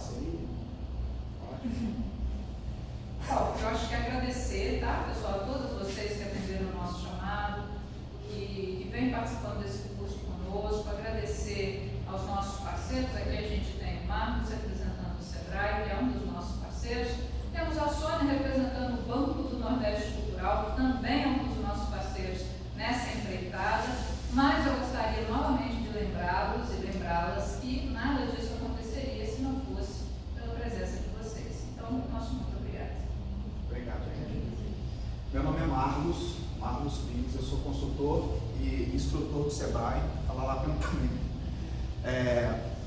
parceria? Bom, eu acho que agradecer, tá, pessoal, a todos vocês que atenderam o nosso chamado, que vem participando desse curso conosco, agradecer aos nossos parceiros. Aqui a gente tem o Marcos representando o SEBRAE, que é um dos nossos parceiros, temos a Sônia representando o Banco do Nordeste Cultural, que também é um dos nossos parceiros nessa empreitada, mas eu gostaria novamente de lembrá-los e lembrá-las que nada disso aconteceria se não fosse pela presença de vocês. Então, nosso muito obrigado. Obrigado, gente. Meu nome é Marlos Pires, eu sou consultor e instrutor do SEBRAE, falar lá para mim também.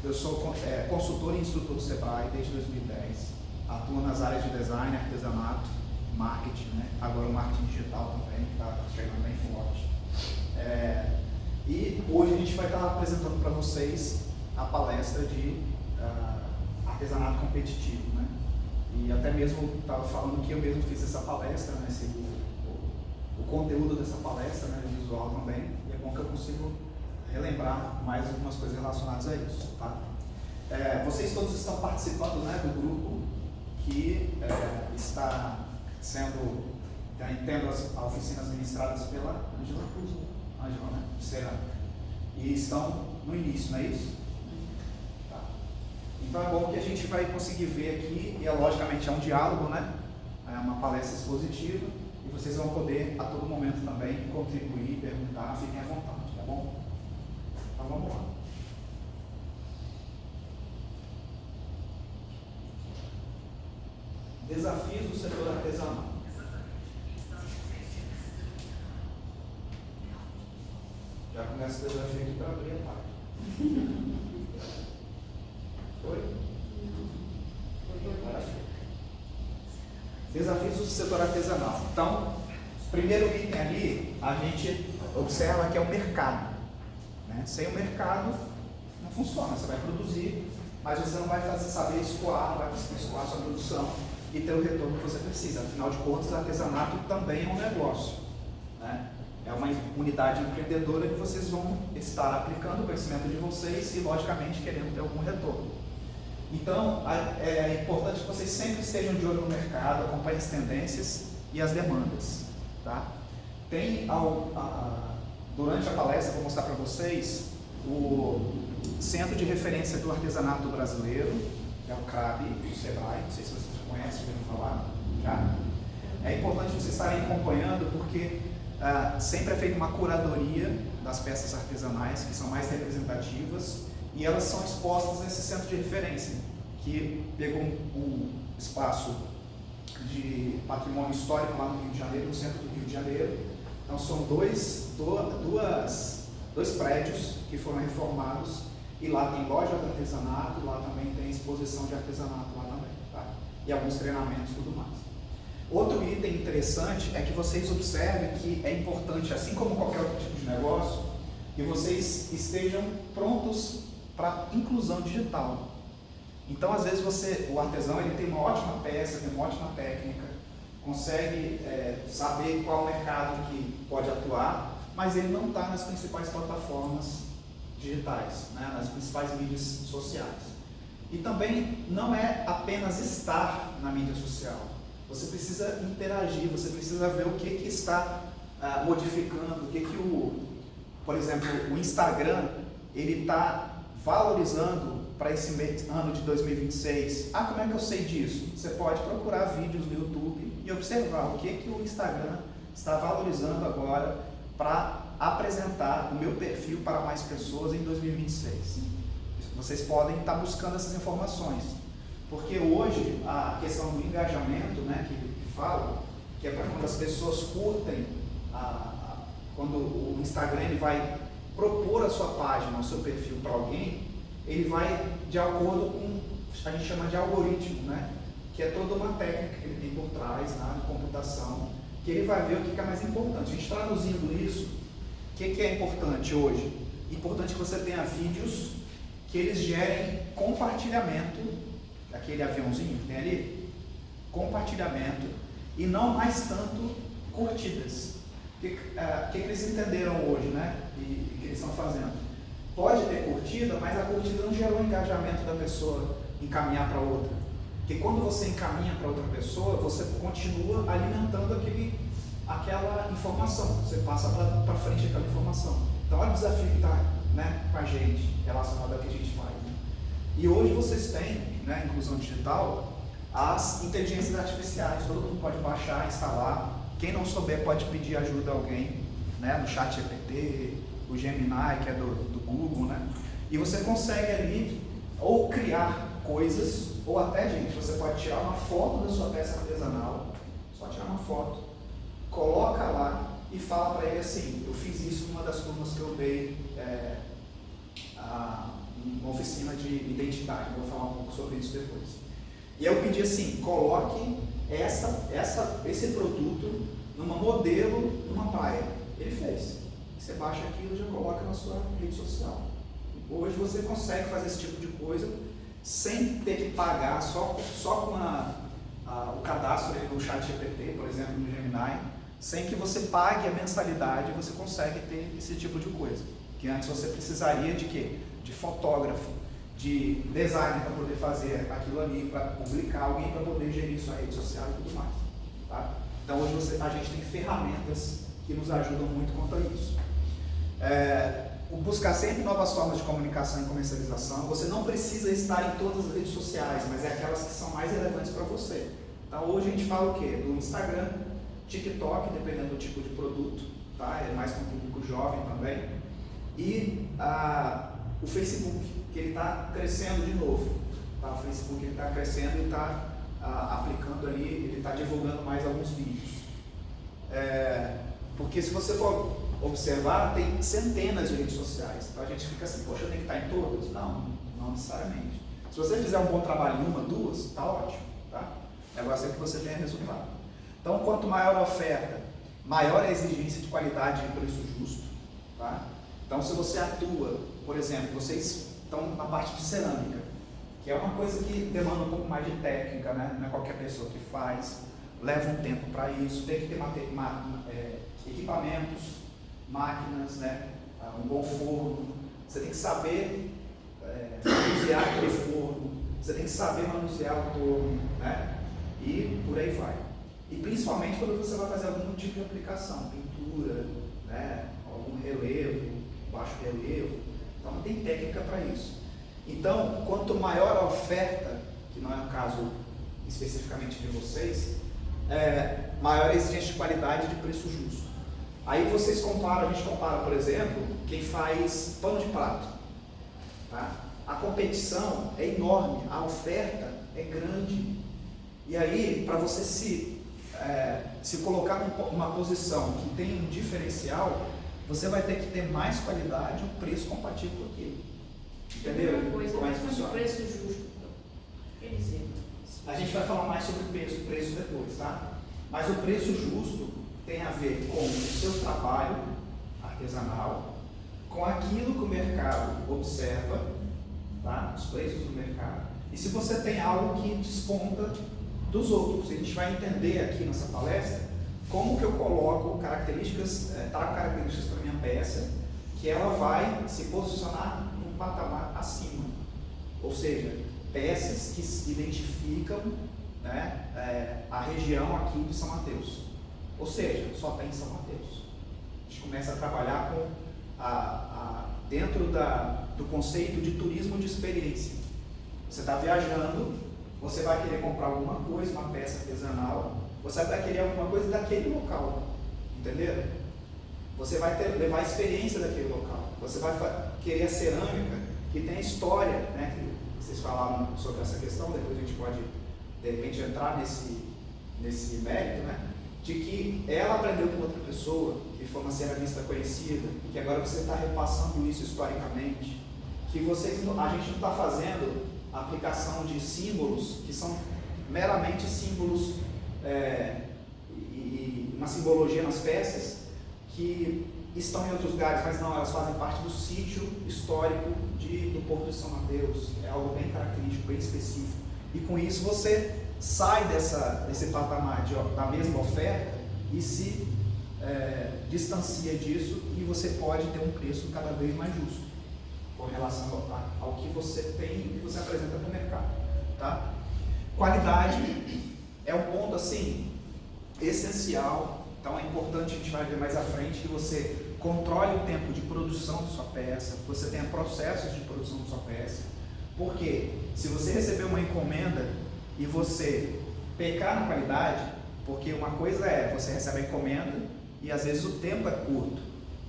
Eu sou consultor e instrutor do SEBRAE desde 2010, atuo nas áreas de design, artesanato, marketing, né? Agora o marketing digital também, que está chegando bem forte. E hoje a gente vai estar apresentando para vocês a palestra de artesanato competitivo, né? E até mesmo estava falando que eu mesmo fiz essa palestra, né? O conteúdo dessa palestra, né? Visual também, e é bom que eu consigo relembrar mais algumas coisas relacionadas a isso, tá? Vocês todos estão participando, né, do grupo que está tendo as oficinas ministradas pela Ângela, né? Será? E estão no início, não é isso? Tá. Então é bom que a gente vai conseguir ver aqui, e logicamente é um diálogo, né? É uma palestra expositiva, e vocês vão poder a todo momento também contribuir, perguntar, fiquem à vontade, tá bom? Então vamos lá. Desafios do setor artesanal. Já começa o desafio aqui para abrir a página. Foi? Desafios do setor artesanal. Então, primeiro item ali, a gente observa que é o mercado. Né? Sem o mercado, não funciona. Você vai produzir, mas você não vai saber escoar, não vai conseguir escoar a sua produção e ter o retorno que você precisa. Afinal de contas, o artesanato também é um negócio. Né? É uma unidade empreendedora que vocês vão estar aplicando o conhecimento de vocês e, logicamente, querendo ter algum retorno. Então, é importante que vocês sempre estejam de olho no mercado, acompanhem as tendências e as demandas. Tá? Tem, durante a palestra, vou mostrar para vocês o Centro de Referência do Artesanato Brasileiro, que é o CRAB, do SEBRAE, não sei se vocês já conhecem, já ouviram falar, já. É importante vocês estarem acompanhando, porque sempre é feita uma curadoria das peças artesanais, que são mais representativas, e elas são expostas nesse centro de referência, que pegou um espaço de patrimônio histórico lá no Rio de Janeiro, no centro do Rio de Janeiro. Então são dois prédios que foram reformados, e lá tem loja de artesanato, lá também tem exposição de artesanato lá também, tá? E alguns treinamentos e tudo mais. Outro item interessante é que vocês observem que é importante, assim como qualquer outro tipo de negócio, que vocês estejam prontos para inclusão digital. Então, às vezes, o artesão ele tem uma ótima peça, tem uma ótima técnica, consegue saber qual mercado que pode atuar, mas ele não está nas principais plataformas digitais, né, nas principais mídias sociais. E também não é apenas estar na mídia social. Você precisa interagir, você precisa ver o que está modificando, por exemplo, o Instagram, ele está valorizando para esse ano de 2026. Como é que eu sei disso? Você pode procurar vídeos no YouTube e observar o que o Instagram está valorizando agora para apresentar o meu perfil para mais pessoas em 2026. Vocês podem estar buscando essas informações, porque hoje a questão do engajamento, né, que fala, que é para quando as pessoas curtem, quando o Instagram ele vai propor a sua página, o seu perfil para alguém, ele vai de acordo com, a gente chama de algoritmo, né, que é toda uma técnica que ele tem por trás, na computação, que ele vai ver o que é mais importante. A gente traduzindo isso, o que é importante hoje? Importante que você tenha vídeos que eles gerem compartilhamento, aquele aviãozinho que tem ali, compartilhamento, e não mais tanto curtidas. O que eles entenderam hoje, né? E que eles estão fazendo? Pode ter curtida, mas a curtida não gerou engajamento da pessoa. encaminhar para outra. Porque quando você encaminha para outra pessoa, você continua alimentando aquela informação, você passa para frente aquela informação. Então olha o desafio que está, né, com a gente, relacionado ao que a gente faz. Né? E hoje vocês têm, né, inclusão digital, as inteligências artificiais, todo mundo pode baixar, instalar. Quem não souber pode pedir ajuda a alguém, né, no ChatGPT, o Gemini, que é do Google, né? E você consegue ali ou criar coisas, ou até, gente, você pode tirar uma foto da sua peça artesanal, só tirar uma foto, coloca lá e fala para ele assim: eu fiz isso numa das turmas que eu dei uma oficina de identidade, vou falar um pouco sobre isso depois. E eu pedi assim: coloque esse produto numa modelo, numa praia. Ele fez. Você baixa aquilo e já coloca na sua rede social. Hoje você consegue fazer esse tipo de coisa sem ter que pagar, só com o cadastro do ChatGPT, por exemplo, no Gemini, sem que você pague a mensalidade, você consegue ter esse tipo de coisa. Que antes você precisaria de quê? De fotógrafo, de designer para poder fazer aquilo ali, para publicar, alguém para poder gerir sua rede social e tudo mais. Tá? Então hoje a gente tem ferramentas que nos ajudam muito quanto a isso. Buscar sempre novas formas de comunicação e comercialização. Você não precisa estar em todas as redes sociais, mas é aquelas que são mais relevantes para você. Então hoje a gente fala o quê? Do Instagram, TikTok, dependendo do tipo de produto, tá? É mais para o público jovem também. E o Facebook, que ele está crescendo de novo. Tá? O Facebook está crescendo e está aplicando ali, ele está divulgando mais alguns vídeos. Porque se você for observar, tem centenas de redes sociais. Então a gente fica assim: poxa, eu tenho que estar em todas? Não necessariamente. Se você fizer um bom trabalho em uma, duas, está ótimo. Tá? O negócio é que você tenha resultado. Então, quanto maior a oferta, maior a exigência de qualidade e preço justo. Tá? Então, se você atua, por exemplo, vocês estão na parte de cerâmica, que é uma coisa que demanda um pouco mais de técnica, né? Não é qualquer pessoa que faz, leva um tempo para isso, tem que ter equipamentos, máquinas, né? Um bom forno, você tem que saber manusear aquele forno, você tem que saber manusear o torno, né? E por aí vai. E principalmente quando você vai fazer algum tipo de aplicação, pintura, né? Algum relevo, baixo relevo, então tem técnica para isso. Então, quanto maior a oferta, que não é o caso especificamente de vocês, maior a exigência de qualidade e de preço justo. Aí vocês comparam, a gente compara, por exemplo, quem faz pano de prato. Tá? A competição é enorme, a oferta é grande. E aí, para você se colocar numa posição que tem um diferencial, você vai ter que ter mais qualidade e um preço compatível com aquilo. Entendeu? Como é que funciona? Preço justo. Quer dizer, a gente vai falar mais sobre preço depois, tá? Mas o preço justo tem a ver com o seu trabalho artesanal, com aquilo que o mercado observa, tá? Os preços do mercado. E se você tem algo que desponta dos outros, a gente vai entender aqui nessa palestra como que eu coloco características, trago características para minha peça, que ela vai se posicionar num patamar acima. Ou seja, peças que se identificam, né, a região aqui de São Mateus. Ou seja, só tem em São Mateus. A gente começa a trabalhar com dentro do conceito de turismo de experiência. Você está viajando, você vai querer comprar alguma coisa, uma peça artesanal, você vai querer alguma coisa daquele local, entendeu? Você vai levar a experiência daquele local. Você vai querer a cerâmica que tem história, né? Que vocês falaram sobre essa questão, depois a gente pode, de repente, entrar nesse mérito, né? De que ela aprendeu com outra pessoa, que foi uma ceramista conhecida, e que agora você está repassando isso historicamente, que a gente não está fazendo a aplicação de símbolos, que são meramente símbolos, e uma simbologia nas peças, que estão em outros lugares, mas não, elas fazem parte do sítio histórico do Porto de São Mateus, é algo bem característico, bem específico, e com isso você sai desse patamar da mesma oferta e se distancia disso, e você pode ter um preço cada vez mais justo com relação ao que você tem e que você apresenta para o mercado. tá? Qualidade é um ponto assim essencial, então é importante, a gente vai ver mais à frente, que você controle o tempo de produção da sua peça, que você tenha processos de produção da sua peça, porque se você receber uma encomenda e você pecar na qualidade, porque uma coisa é, você recebe a encomenda e às vezes o tempo é curto,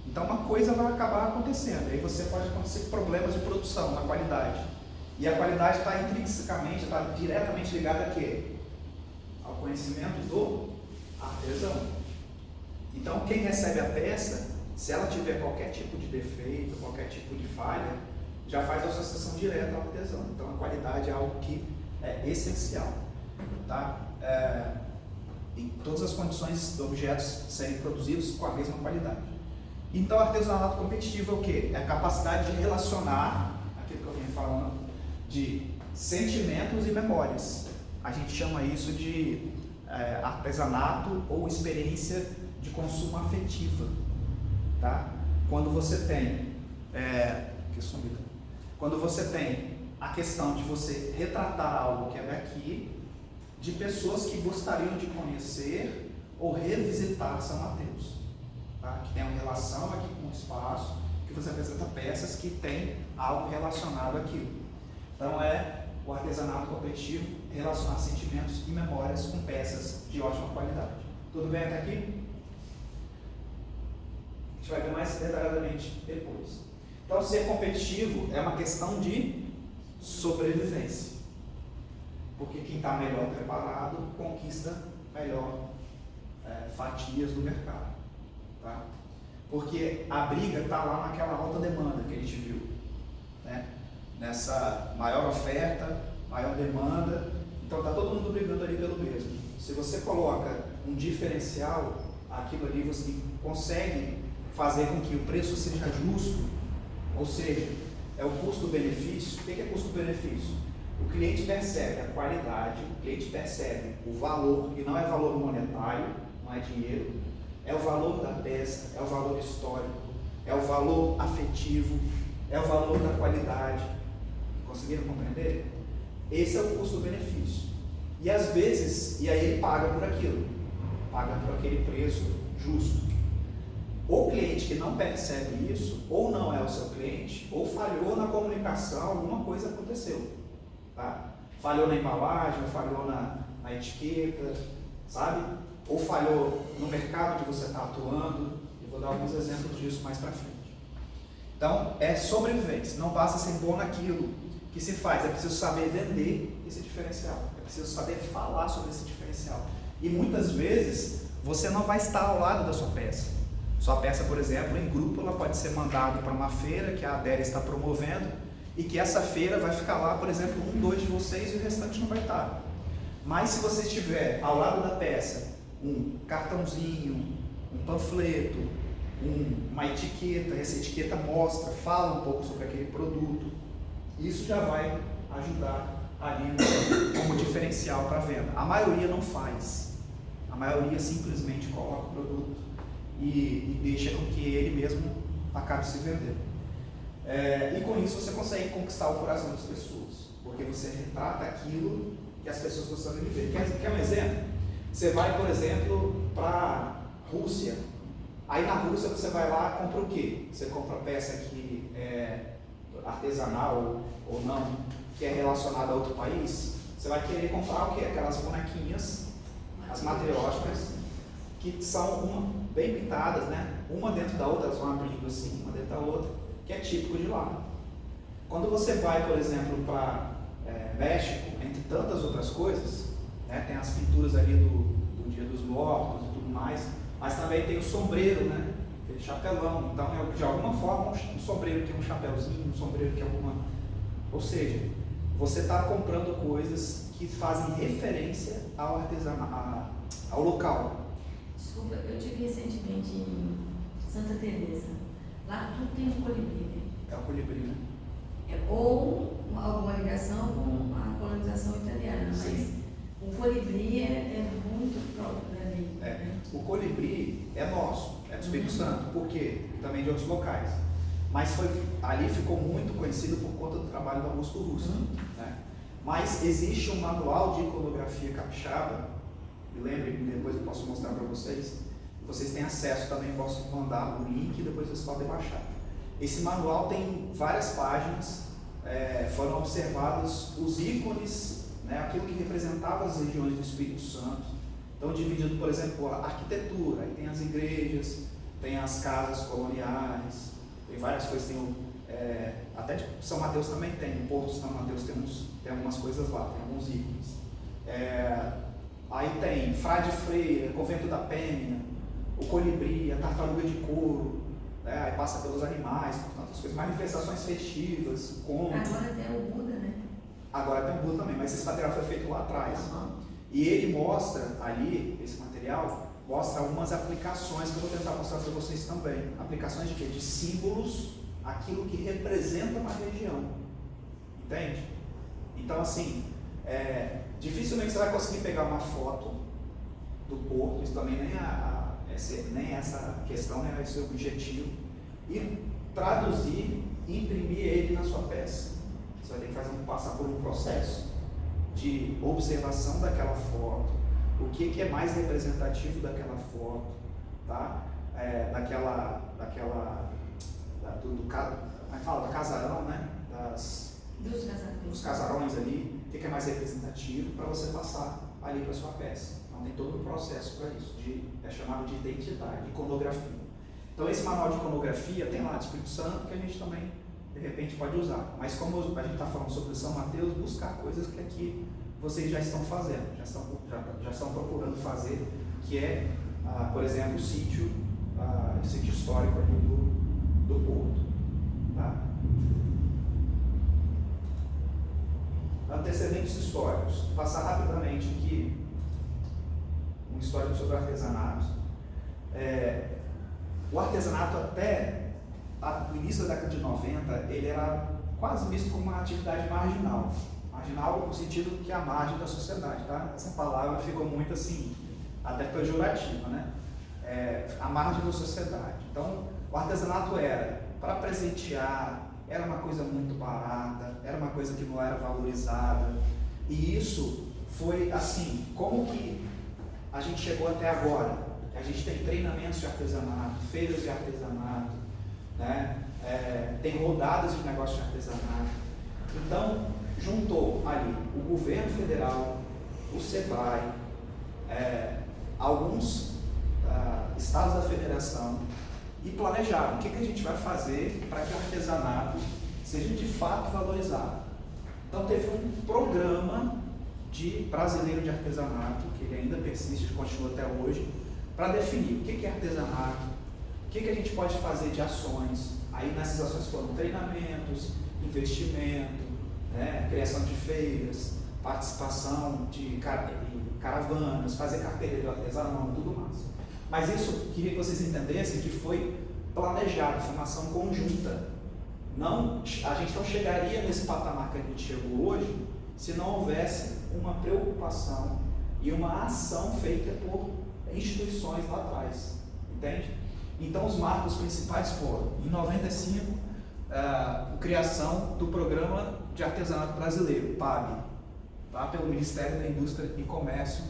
então uma coisa vai acabar acontecendo, aí você pode acontecer problemas de produção na qualidade, e a qualidade está intrinsecamente, está diretamente ligada a quê? Ao conhecimento do artesão. Então quem recebe a peça, se ela tiver qualquer tipo de defeito, qualquer tipo de falha, já faz a associação direta ao artesão. Então a qualidade é algo que é essencial, tá? Em todas as condições de objetos serem produzidos com a mesma qualidade. Então, artesanato competitivo é o quê? É a capacidade de relacionar aquilo que eu venho falando de sentimentos e memórias. A gente chama isso de artesanato ou experiência de consumo afetiva, tá? Quando você tem quando você tem a questão de você retratar algo que é daqui, de pessoas que gostariam de conhecer ou revisitar São Mateus, tá? Que tem uma relação aqui com o espaço, que você apresenta peças que tem algo relacionado àquilo. Então o artesanato competitivo relacionar sentimentos e memórias com peças de ótima qualidade. Tudo bem até aqui? A gente vai ver mais detalhadamente depois. Então ser competitivo é uma questão de sobrevivência. Porque quem está melhor preparado conquista melhor fatias do mercado, tá? Porque a briga está lá naquela alta demanda que a gente viu, né? Nessa maior oferta, maior demanda, então está todo mundo brigando ali pelo mesmo. Se você coloca um diferencial, aquilo ali você consegue fazer com que o preço seja justo, ou seja, é o custo-benefício. O que é custo-benefício? O cliente percebe a qualidade, o cliente percebe o valor, e não é valor monetário, não é dinheiro, é o valor da peça, é o valor histórico, é o valor afetivo, é o valor da qualidade. Conseguiram compreender? Esse é o custo-benefício. E às vezes, e aí ele paga por aquilo, paga por aquele preço justo. O cliente que não percebe isso, ou não é o seu cliente, ou falhou na comunicação, alguma coisa aconteceu. Tá? Falhou na embalagem, falhou na etiqueta, sabe? Ou falhou no mercado que você está atuando. Eu vou dar alguns exemplos disso mais para frente. Então, é sobrevivência. Não basta ser bom naquilo que se faz. É preciso saber vender esse diferencial. É preciso saber falar sobre esse diferencial. E muitas vezes, você não vai estar ao lado da sua peça. Sua peça, por exemplo, em grupo, ela pode ser mandada para uma feira que a Adélia está promovendo, e que essa feira vai ficar lá, por exemplo, 1, 2 de vocês e o restante não vai estar. Mas se você tiver ao lado da peça um cartãozinho, um panfleto, uma etiqueta, essa etiqueta mostra, fala um pouco sobre aquele produto, isso já vai ajudar ali como diferencial para a venda. A maioria não faz, a maioria simplesmente coloca o produto e deixa com que ele mesmo acabe se vendendo. E com isso você consegue conquistar o coração das pessoas, porque você retrata aquilo que as pessoas gostariam de ver. Quer um exemplo? Você vai, por exemplo, para a Rússia. Aí na Rússia você vai lá e compra o quê? Você compra peça que é artesanal ou não, que é relacionada a outro país. Você vai querer comprar o quê? Aquelas bonequinhas, as matrióticas, que são bem pintadas, né? Uma dentro da outra, elas vão abrindo assim, uma dentro da outra, que é típico de lá. Quando você vai, por exemplo, para México, entre tantas outras coisas, né, tem as pinturas ali do Dia dos Mortos e tudo mais, mas também tem o sombreiro, né, aquele chapelão. Então, de alguma forma, um sombreiro que é um chapéuzinho, um sombreiro que é alguma... Ou seja, você está comprando coisas que fazem referência ao artesanato, ao local. Desculpa, eu tive recentemente em Santa Teresa. Lá tudo tem um colibri, né? É o colibri, né? Ou alguma ligação com a colonização italiana, Sim. mas o colibri é muito próprio dali. O colibri é nosso, é do Espírito Santo, por quê? E também de outros locais. Mas ali ficou muito conhecido por conta do trabalho do Augusto Russo, né? Mas existe um manual de iconografia capixaba, me lembrem, depois eu posso mostrar para vocês. Vocês têm acesso também, posso mandar o link e depois vocês podem baixar. Esse manual tem várias páginas, foram observados os ícones, né, aquilo que representava as regiões do Espírito Santo. Então, dividido, por exemplo, a arquitetura, aí tem as igrejas, tem as casas coloniais, tem várias coisas, até de São Mateus também tem, no Porto de São Mateus tem algumas coisas lá, tem alguns ícones. Aí tem Frade Freira, Convento da Penha, o Colibri, a Tartaruga de Couro, aí passa pelos animais, por tantas coisas, manifestações festivas, contos. Agora tem o Buda, né? Agora tem o Buda também, mas esse material foi feito lá atrás. E ele mostra ali, esse material, mostra algumas aplicações que eu vou tentar mostrar para vocês também. Aplicações de quê? De símbolos, aquilo que representa uma região. Entende? Então, assim, dificilmente você vai conseguir pegar uma foto do Porto, isso também nem essa questão, né, esse objetivo, e traduzir, imprimir ele na sua peça. Você vai ter que passar por um processo de observação daquela foto, o que é mais representativo daquela foto, tá? Do casarão, né? Dos casarões ali, o que é mais representativo para você passar ali para a sua peça. Então tem todo um processo para isso, é chamado de identidade, iconografia. Então esse manual de iconografia tem lá do Espírito Santo que a gente também de repente pode usar. Mas como a gente está falando sobre São Mateus, buscar coisas que aqui vocês já estão fazendo, já estão procurando fazer, que é, por exemplo, o sítio histórico ali do Porto. Tá? Antecedentes históricos. Vou passar rapidamente aqui um histórico sobre o artesanato. O artesanato até o início da década de 90, ele era quase visto como uma atividade marginal. Marginal no sentido que é a margem da sociedade, tá? Essa palavra ficou muito assim, até pejorativa, né? A margem da sociedade. Então, o artesanato era para presentear, era uma coisa muito barata, era uma coisa que não era valorizada. E isso foi assim, como que a gente chegou até agora? A gente tem treinamentos de artesanato, feiras de artesanato, né? Tem rodadas de negócio de artesanato. Então, juntou ali o governo federal, o SEBRAE, alguns estados da federação e planejaram o que a gente vai fazer para que o artesanato seja de fato valorizado. Então, teve um programa brasileiro de artesanato, que ele ainda persiste, continua até hoje, para definir o que é artesanato, o que a gente pode fazer de ações. Aí nessas ações foram treinamentos, investimento, criação de feiras, participação de caravanas, fazer carteira de artesanato, tudo mais. Mas isso, queria que vocês entendessem que foi planejado, foi uma ação conjunta. A gente não chegaria nesse patamar que a gente chegou hoje se não houvesse uma preocupação e uma ação feita por instituições lá atrás, entende? Então os marcos principais foram, em 95, a criação do Programa de Artesanato Brasileiro, PAB, tá? Pelo Ministério da Indústria e Comércio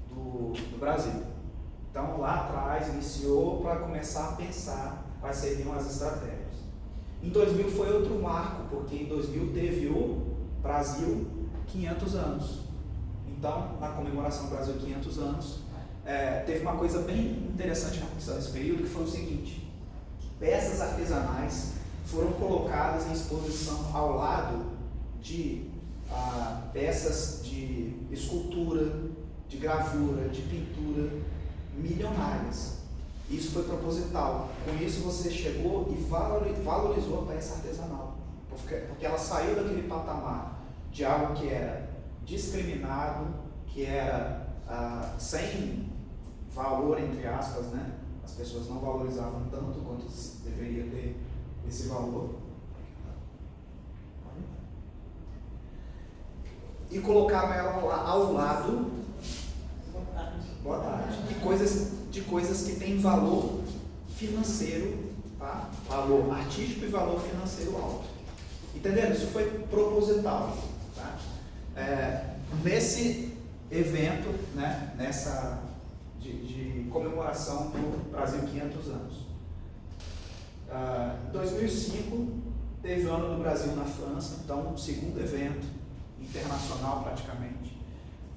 do Brasil. Então lá atrás iniciou para começar a pensar quais seriam as estratégias. Em 2000 foi outro marco, porque em 2000 teve o Brasil 500 anos. Então, na comemoração do Brasil 500 anos, teve uma coisa bem interessante na aconteceu nesse período, que foi o seguinte: peças artesanais foram colocadas em exposição ao lado de peças de escultura, de gravura, de pintura milionárias. Isso foi proposital. Com isso você chegou e valorizou a peça artesanal, porque ela saiu daquele patamar de algo que era discriminado, que era sem valor, entre aspas, né? As pessoas não valorizavam tanto quanto deveria ter esse valor. E colocaram ela ao lado, boa tarde, de coisas que têm valor financeiro, tá? Valor artístico e valor financeiro alto. Entenderam? Isso foi proposital. nesse evento, né, nessa de comemoração do Brasil 500 anos. Em 2005, teve o Ano do Brasil na França, então um segundo evento internacional praticamente,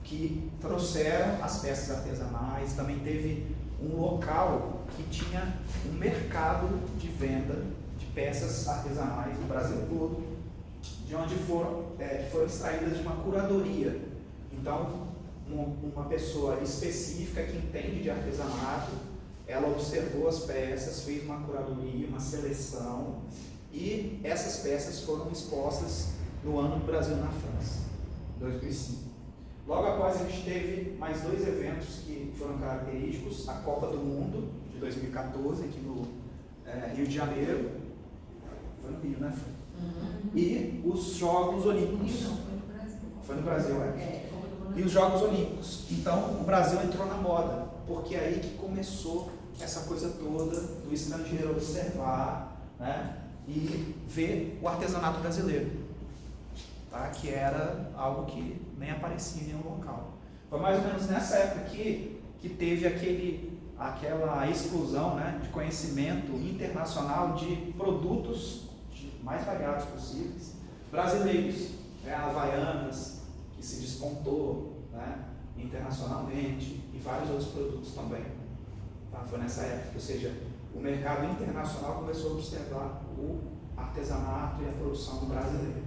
que trouxeram as peças artesanais. Também teve um local que tinha um mercado de venda de peças artesanais no Brasil todo, de onde foram extraídas de uma curadoria. Então, uma pessoa específica que entende de artesanato, ela observou as peças, fez uma curadoria, uma seleção, e essas peças foram expostas no Ano do Brasil na França, 2005. Logo após, a gente teve mais 2 eventos que foram característicos: a Copa do Mundo, de 2014, aqui no Rio de Janeiro, foi no Rio, né? E os Jogos Olímpicos. Não, foi no Brasil. Foi no Brasil, E os Jogos Olímpicos. Então, o Brasil entrou na moda, porque é aí que começou essa coisa toda do estrangeiro observar, né, e ver o artesanato brasileiro, tá? Que era algo que nem aparecia em nenhum local. Foi mais ou menos nessa época aqui que teve aquela explosão, né, de conhecimento internacional de produtos mais variados possíveis, brasileiros, Havaianas, que se despontou, né, internacionalmente, e vários outros produtos também. Tá? Foi nessa época, ou seja, o mercado internacional começou a observar o artesanato e a produção brasileira.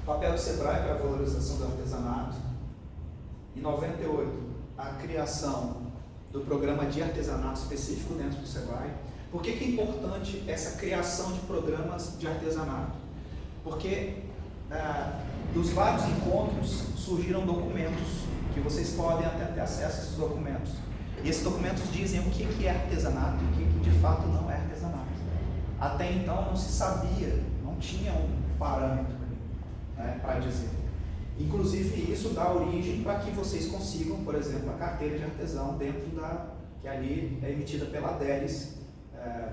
O papel do SEBRAE para a valorização do artesanato. Em 98, a criação do programa de artesanato específico dentro do SEBRAE. Por que é importante essa criação de programas de artesanato? Porque dos vários encontros surgiram documentos que vocês podem até ter acesso a esses documentos. E esses documentos dizem o que é artesanato e o que de fato não é artesanato. Até então não se sabia, não tinha um parâmetro, né, para dizer. Inclusive isso dá origem para que vocês consigam, por exemplo, a carteira de artesão dentro que ali é emitida pela ADELES,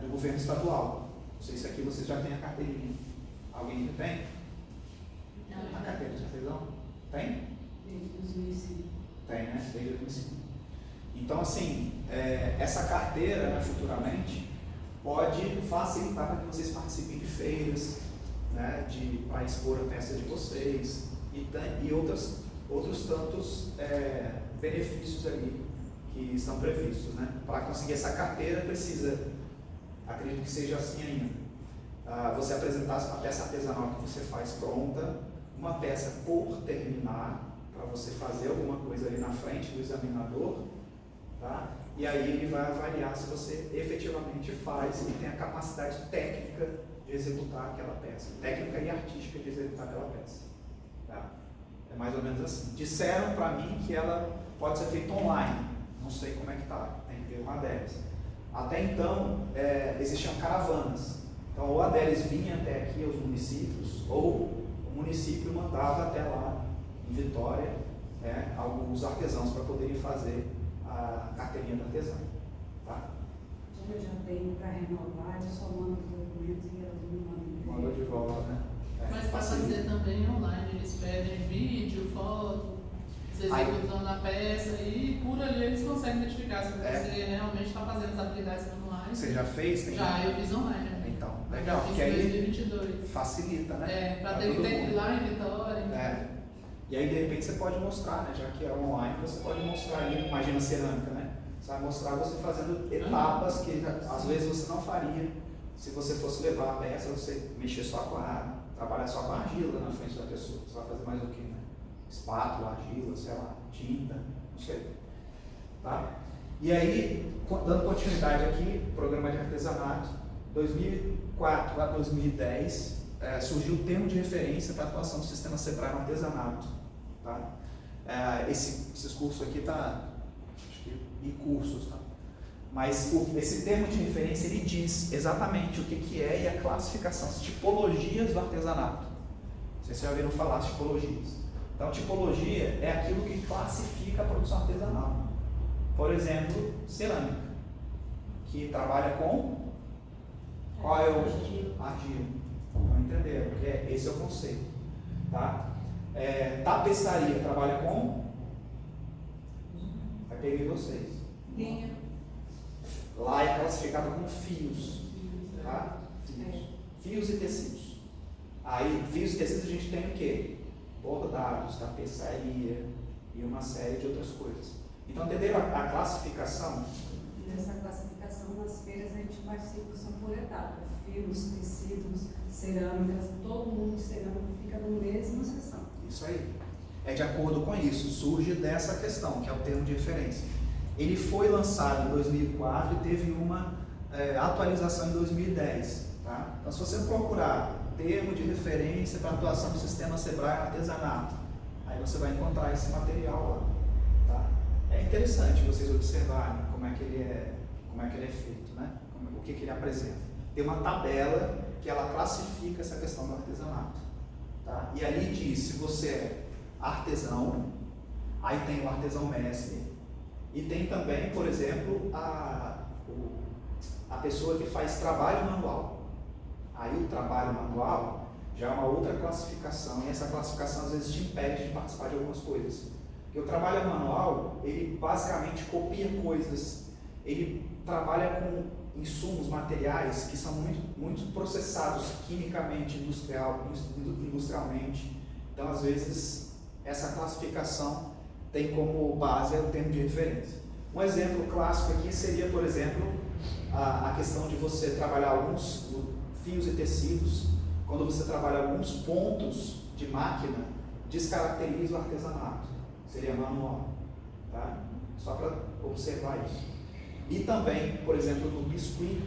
do governo estadual. Não sei se aqui vocês já têm a carteirinha. Alguém que tem? Não. A carteira de artesão? Tem? Desde 2005. Tem, né? Desde 2005. Então, assim, essa carteira, né, futuramente, pode facilitar para que vocês participem de feiras, né, para expor a peça de vocês e outros tantos benefícios ali que estão previstos, né? Para conseguir essa carteira precisa, acredito que seja assim ainda, você apresentar uma peça artesanal que você faz pronta, uma peça por terminar, para você fazer alguma coisa ali na frente do examinador, tá? E aí ele vai avaliar se você efetivamente faz e tem a capacidade técnica de executar aquela peça, técnica e artística de executar aquela peça, tá? É mais ou menos assim. Disseram para mim que ela pode ser feita online, não sei como é que tá, tem que ver uma delas. Até então, existiam caravanas, então ou a deles vinha até aqui aos municípios, ou o município mandava até lá em Vitória, né, alguns artesãos para poderem fazer a carteirinha do artesão, tá? Eu já tenho para renovar, eu só mando os documentos e elas me mandam. Mandou de volta, né? Mas para fazer também online, eles pedem vídeo, foto, você executando a peça e por ali eles conseguem identificar se você realmente está fazendo as habilidades manuais. Você já fez? Já, eu fiz online. Então, legal, eu fiz porque em aí 2022. facilita, né? Para ter tempo lá em Vitória. E aí de repente você pode mostrar, né? Já que é online, você pode mostrar ali, imagina cerâmica, né? Você vai mostrar você fazendo etapas que às vezes você não faria se você fosse levar a peça, você mexer só trabalhar só com a argila na frente da pessoa. Você vai fazer mais o que, né? Espátula, argila, sei lá, tinta, não sei. Tá? E aí, dando continuidade aqui, programa de artesanato, 2004 a 2010, surgiu o termo de referência para a atuação do sistema SEBRAE no artesanato. Tá? Esses cursos aqui e cursos, tá? Mas esse termo de referência ele diz exatamente o que é e a classificação, as tipologias do artesanato. Vocês já ouviram falar de tipologias. Então, tipologia é aquilo que classifica a produção artesanal. Por exemplo, cerâmica, que trabalha com Qual é o argila? Não entenderam? Porque esse é o conceito. Tá? Tapeçaria trabalha com? Aí peguei vocês. Linha. Lá é classificado como fios. Tá? Fios e tecidos. Aí, fios e tecidos a gente tem o quê? Bordados, tapeçaria e uma série de outras coisas. Então, entenderam a classificação? Nessa classificação, nas feiras a gente participa só por etapa. Fios, tecidos, cerâmicas, todo mundo de cerâmica fica na mesma seção. Isso aí. É de acordo com isso, surge dessa questão, que é o termo de referência. Ele foi lançado em 2004 e teve uma atualização em 2010. Tá? Então, se você procurar termo de referência para atuação do sistema Sebrae artesanato, aí você vai encontrar esse material lá. Tá? É interessante vocês observarem como é que ele é feito, né? O que ele apresenta. Tem uma tabela que ela classifica essa questão do artesanato. Tá? E ali diz se você é artesão, aí tem o artesão mestre, e tem também, por exemplo, a pessoa que faz trabalho manual. Aí o trabalho manual já é uma outra classificação, e essa classificação às vezes te impede de participar de algumas coisas. Porque o trabalho manual, ele basicamente copia coisas, ele trabalha com insumos, materiais que são muito processados quimicamente, industrialmente. Então, às vezes, essa classificação tem como base o termo de referência. Um exemplo clássico aqui seria, por exemplo, a questão de você trabalhar alguns fios e tecidos. Quando você trabalha alguns pontos de máquina, descaracteriza o artesanato. Seria manual. Tá? Só para observar isso. E também, por exemplo, no biscuit,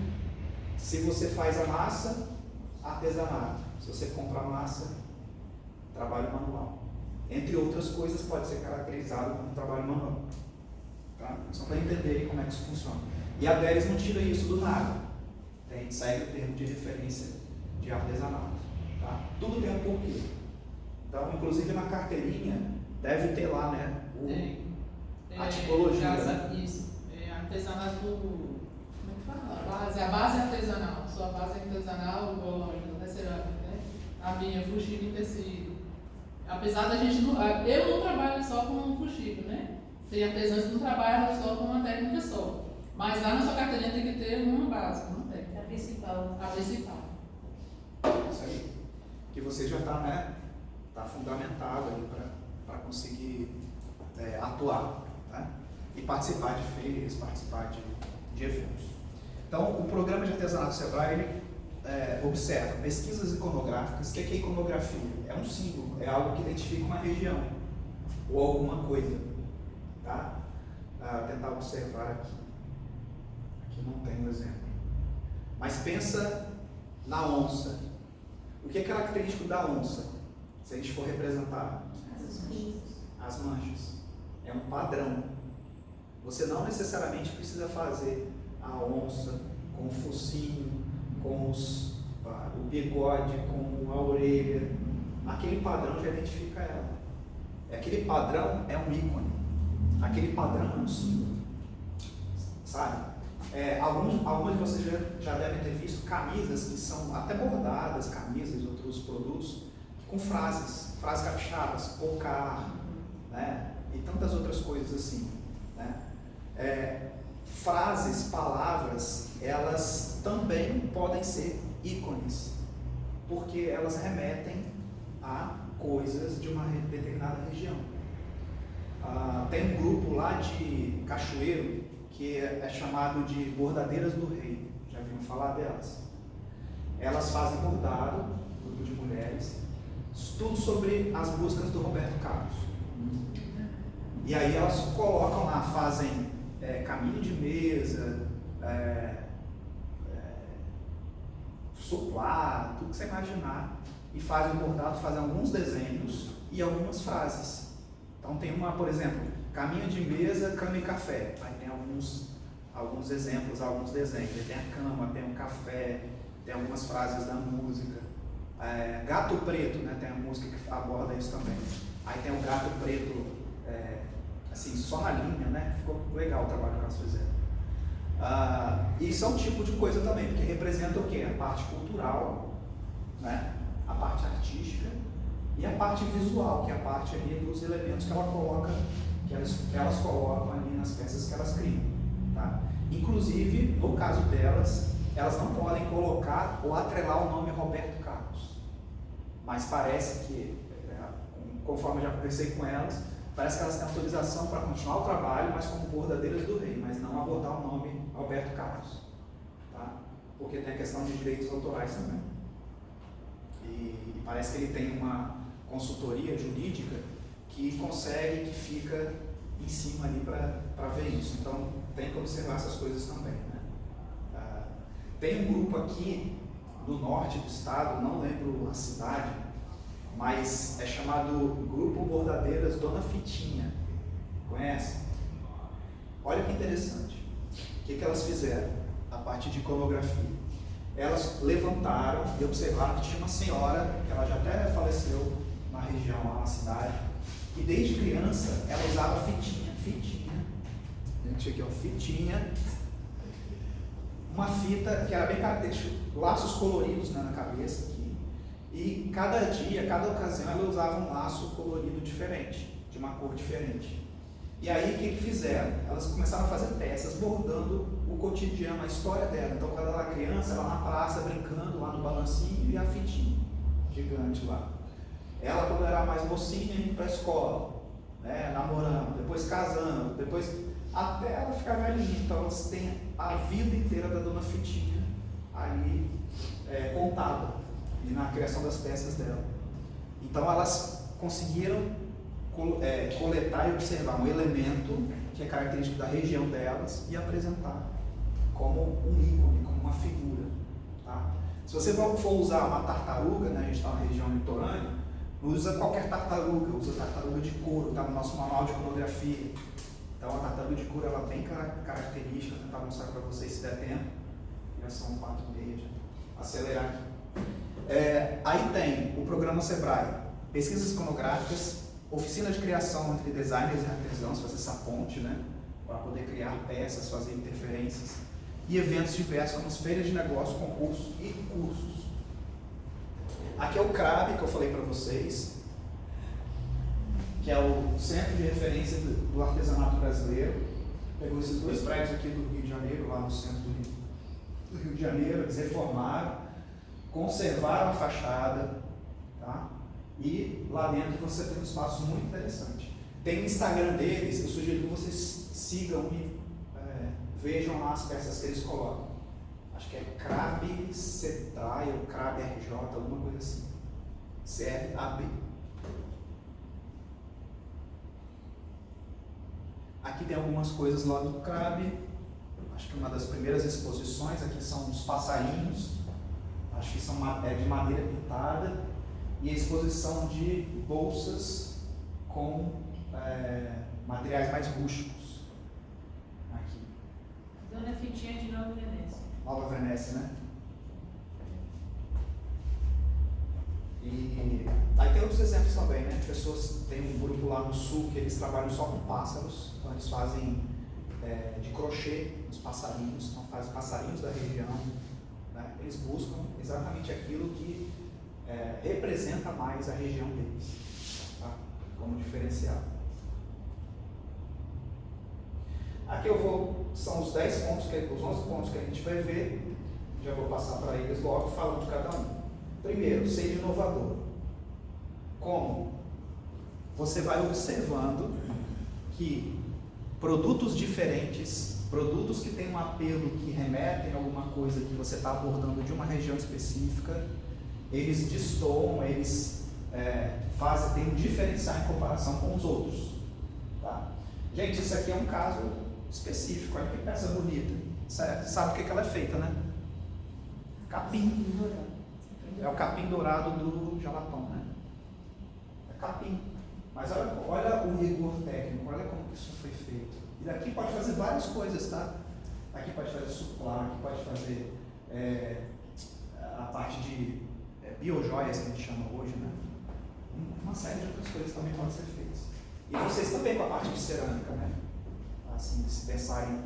se você faz a massa, artesanato. Se você compra a massa, trabalho manual. Entre outras coisas, pode ser caracterizado como trabalho manual. Tá? Só para entenderem como é que isso funciona. E a Deres não tira isso do nada. Segue o termo de referência de artesanato. Tá? Tudo tem um porquê. Então, inclusive na carteirinha, deve ter lá, né? A tipologia. Né? Isso. Artesanato, como é que fala? A base artesanal. Sua base artesanal, igual a cerâmica, né? A minha, fuxico e tecido. Apesar da gente não. Eu não trabalho só com fuxico, né? Tem artesãos que não trabalham só com uma técnica só. Mas lá na sua carteirinha tem que ter uma base, uma técnica. A principal. A principal. Isso aí. Que você já está, né? Está fundamentado aí para conseguir atuar, né? E participar de feiras, participar de eventos. Então, o programa de artesanato Sebrae, ele observa pesquisas iconográficas. O que é iconografia? É um símbolo, é algo que identifica uma região ou alguma coisa. Tá? Tentar observar aqui. Aqui não tem um exemplo. Mas pensa na onça. O que é característico da onça? Se a gente for representar as manchas. É um padrão. Você não necessariamente precisa fazer a onça com o focinho, com o bigode, com a orelha. Aquele padrão já identifica ela. Aquele padrão é um ícone. Aquele padrão é um símbolo. Sabe? Alguns de vocês já devem ter visto camisas que são até bordadas, camisas e outros produtos, com frases capixabas, pocar, né? E tantas outras coisas assim. Né? Frases, palavras, elas também podem ser ícones, porque elas remetem a coisas de uma determinada região. Tem um grupo lá de Cachoeiro que é chamado de Bordadeiras do Rei. Já viram falar delas? Elas fazem bordado, grupo de mulheres, tudo sobre as músicas do Roberto Carlos. E aí elas colocam lá, fazem caminho de mesa, suplá, tudo que você imaginar, e fazem bordado, fazem alguns desenhos e algumas frases. Então tem uma, por exemplo, caminho de mesa, cama e café. Aí tem alguns exemplos, alguns desenhos. Aí tem a cama, tem o café, tem algumas frases da música. Gato Preto, né? Tem a música que aborda isso também. Aí tem o Gato Preto, assim, só na linha, né? Ficou legal o trabalho que elas fizeram. Isso é um tipo de coisa também, porque representa o quê? A parte cultural, né? A parte artística e a parte visual, que é a parte ali dos elementos que ela coloca, que elas colocam ali nas peças que elas criam. Tá? Inclusive, no caso delas, elas não podem colocar ou atrelar o nome Roberto Carlos. Mas parece que, conforme eu já conversei com elas, parece que elas têm autorização para continuar o trabalho, mas como bordadeiras do rei, mas não abordar o nome Roberto Carlos. Tá? Porque tem a questão de direitos autorais também. E parece que ele tem uma consultoria jurídica que consegue, que fica em cima ali para ver isso. Então, tem que observar essas coisas também. Né? Tem um grupo aqui do norte do estado, não lembro a cidade, mas é chamado Grupo Bordadeiras Dona Fitinha. Conhece? Olha que interessante. O que elas fizeram? A parte de iconografia. Elas levantaram e observaram que tinha uma senhora, que ela já até faleceu na região, lá na cidade, e desde criança ela usava fitinha. Gente, aqui ó, fitinha. Uma fita que era bem característica, laços coloridos, né, na cabeça aqui. E cada dia, cada ocasião, ela usava um laço colorido diferente, de uma cor diferente. E aí, o que fizeram? Elas começaram a fazer peças bordando o cotidiano, a história dela. Então, quando ela era criança, ela na praça, brincando lá no balancinho e a fitinha gigante lá. Ela, quando era mais mocinha, indo para a escola, né, namorando, depois casando, depois até ela ficar velhinha. Então, elas têm a vida inteira da Dona Fitinha ali contada e na criação das peças dela. Então, elas conseguiram coletar e observar um elemento que é característico da região delas e apresentar como um ícone, como uma figura. Tá? Se você for usar uma tartaruga, né, a gente está na região litorânea, não usa qualquer tartaruga, usa tartaruga de couro, está no nosso manual de iconografia. Então a tartaruga de couro ela é bem característica, vou tentar mostrar para vocês se der tempo. Já são 4h30, acelerar aqui. Aí tem o programa Sebrae, pesquisas iconográficas, oficina de criação entre designers e artesãos, fazer essa ponte, né, para poder criar peças, fazer interferências, e eventos diversos, como as feiras de negócios, concursos e cursos. Aqui é o CRAB, que eu falei para vocês, que é o Centro de Referência do Artesanato Brasileiro. Pegou esses dois prédios aqui do Rio de Janeiro, lá no centro do Rio de Janeiro, eles reformaram, conservaram a fachada, tá? E lá dentro você tem um espaço muito interessante. Tem o Instagram deles, eu sugiro que vocês sigam e vejam lá as peças que eles colocam. Acho que é CRAB Sebrae ou CRAB RJ, alguma coisa assim. CRAB. Aqui tem algumas coisas lá do CRAB. Acho que uma das primeiras exposições aqui são os passarinhos. Acho que são de madeira pintada. E a exposição de bolsas com materiais mais rústicos. Aqui. Dona Fitinha de Nova Venécia. Nova Venécia, né? E aí tem outros exemplos também, né? Pessoas, tem um grupo lá no sul que eles trabalham só com pássaros, então eles fazem de crochê os passarinhos, então fazem passarinhos da região, né? Eles buscam exatamente aquilo que representa mais a região deles, tá? Como diferencial. Aqui são os 10 pontos, os 11 pontos que a gente vai ver, já vou passar para eles logo, falando de cada um. Primeiro, seja inovador. Como? Você vai observando que produtos diferentes, produtos que têm um apelo, que remetem a alguma coisa que você está abordando de uma região específica, eles destoam, eles têm um diferencial em comparação com os outros. Tá? Gente, isso aqui é um caso específico, olha que peça bonita. Sabe o que ela é feita, né? Capim. É o capim dourado do Jalapão, né? É capim. Mas olha o rigor técnico, olha como que isso foi feito. E daqui pode fazer várias coisas, tá? Aqui pode fazer suplá, aqui pode fazer a parte de biojoias que a gente chama hoje, né? Uma série de outras coisas também podem ser feitas. E vocês também com a parte de cerâmica, né? Assim, se pensarem,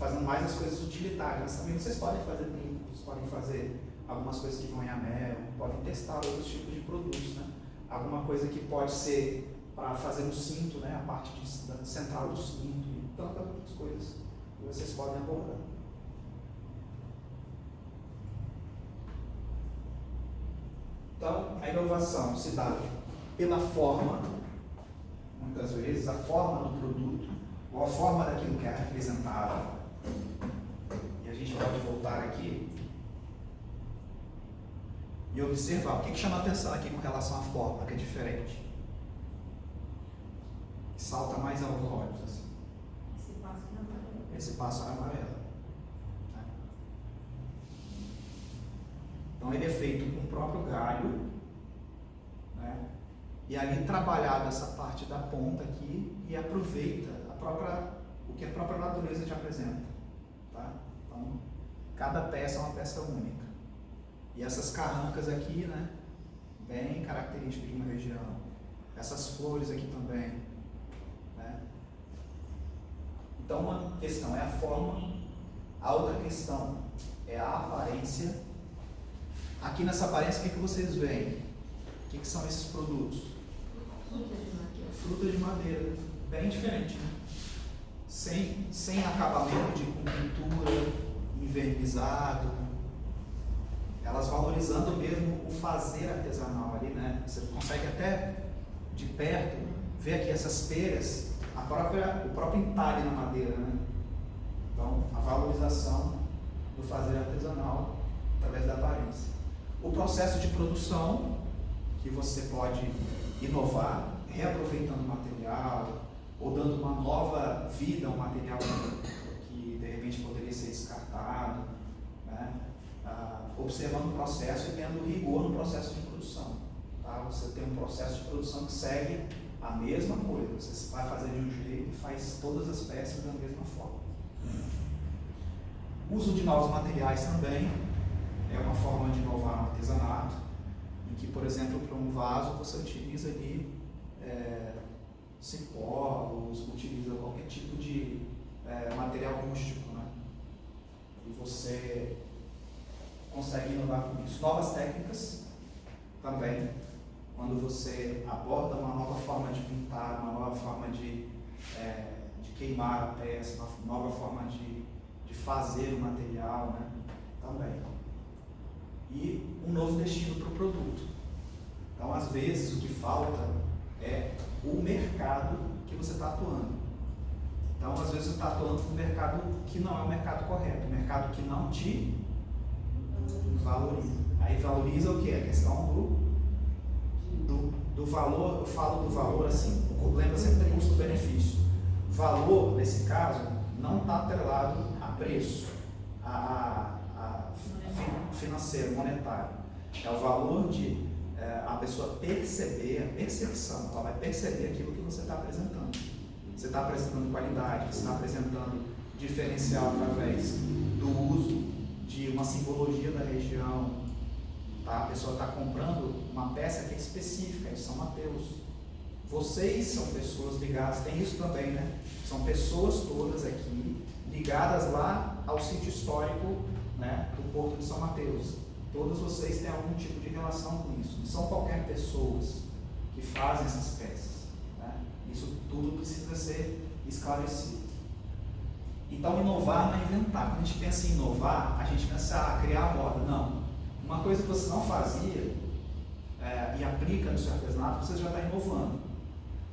fazendo mais as coisas utilitárias, mas também vocês podem fazer brincos, podem fazer algumas coisas que vão em anel, podem testar outros tipos de produtos, né? Alguma coisa que pode ser para fazer o cinto, né? A parte central do cinto e tantas outras coisas que vocês podem abordar. Então, a inovação se dá pela forma, muitas vezes, a forma do produto, ou a forma daquilo que é representado. E a gente pode voltar aqui e observar o que chama a atenção aqui com relação à forma, que é diferente. Que salta mais aos olhos, assim. Esse passo na amarela. Esse passo é amarelo. Né? Então ele é feito com o próprio galho, né? E ali trabalhada essa parte da ponta aqui e aproveita o que a própria natureza te apresenta. Tá? Então, cada peça é uma peça única. E essas carrancas aqui, né, bem características de uma região. Essas flores aqui também. Né? Então, uma questão é a forma, a outra questão é a aparência. Aqui nessa aparência, o que vocês veem? O que são esses produtos? Fruta de madeira. Fruta de madeira, bem diferente, né? Sem acabamento de com pintura, envernizado, elas valorizando mesmo o fazer artesanal ali, né? Você consegue até de perto ver aqui essas peras, o próprio entalhe na madeira, né? Então, a valorização do fazer artesanal através da aparência. O processo de produção, que você pode inovar, reaproveitando o material, ou dando uma nova vida a um material que de repente poderia ser descartado, né? Observando o processo e tendo rigor no processo de produção. Tá? Você tem um processo de produção que segue a mesma coisa, você vai fazer de um jeito e faz todas as peças da mesma forma. O uso de novos materiais também é uma forma de inovar no artesanato, em que, por exemplo, para um vaso você utiliza ali cipó, utiliza qualquer tipo de material rústico, né? E você consegue inovar com isso. Novas técnicas também, quando você aborda uma nova forma de pintar, uma nova forma de queimar a peça, uma nova forma de fazer o material, né? Também. E um novo destino para o produto. Então, às vezes, o que falta é o mercado que você está atuando. Então, às vezes, você está atuando com um mercado que não é o mercado correto, um mercado que não te valoriza. Aí valoriza o que? A questão do valor. Eu falo do valor assim, lembra sempre do custo-benefício. Valor, nesse caso, não está atrelado a preço, financeiro, monetário. É o valor de a pessoa perceber, a percepção, ela vai perceber aquilo que você está apresentando. Você está apresentando qualidade, você está apresentando diferencial através do uso de uma simbologia da região. Tá? A pessoa está comprando uma peça que é específica, de São Mateus. Vocês são pessoas ligadas, tem isso também, né? São pessoas todas aqui ligadas lá ao sítio histórico, né, do Porto de São Mateus. Todas vocês têm algum tipo de relação com isso. Não são qualquer pessoas que fazem essas peças. Né? Isso tudo precisa ser esclarecido. Então, inovar não é inventar. Quando a gente pensa em inovar, a gente pensa a criar a moda. Não. Uma coisa que você não fazia e aplica no seu artesanato, você já está inovando.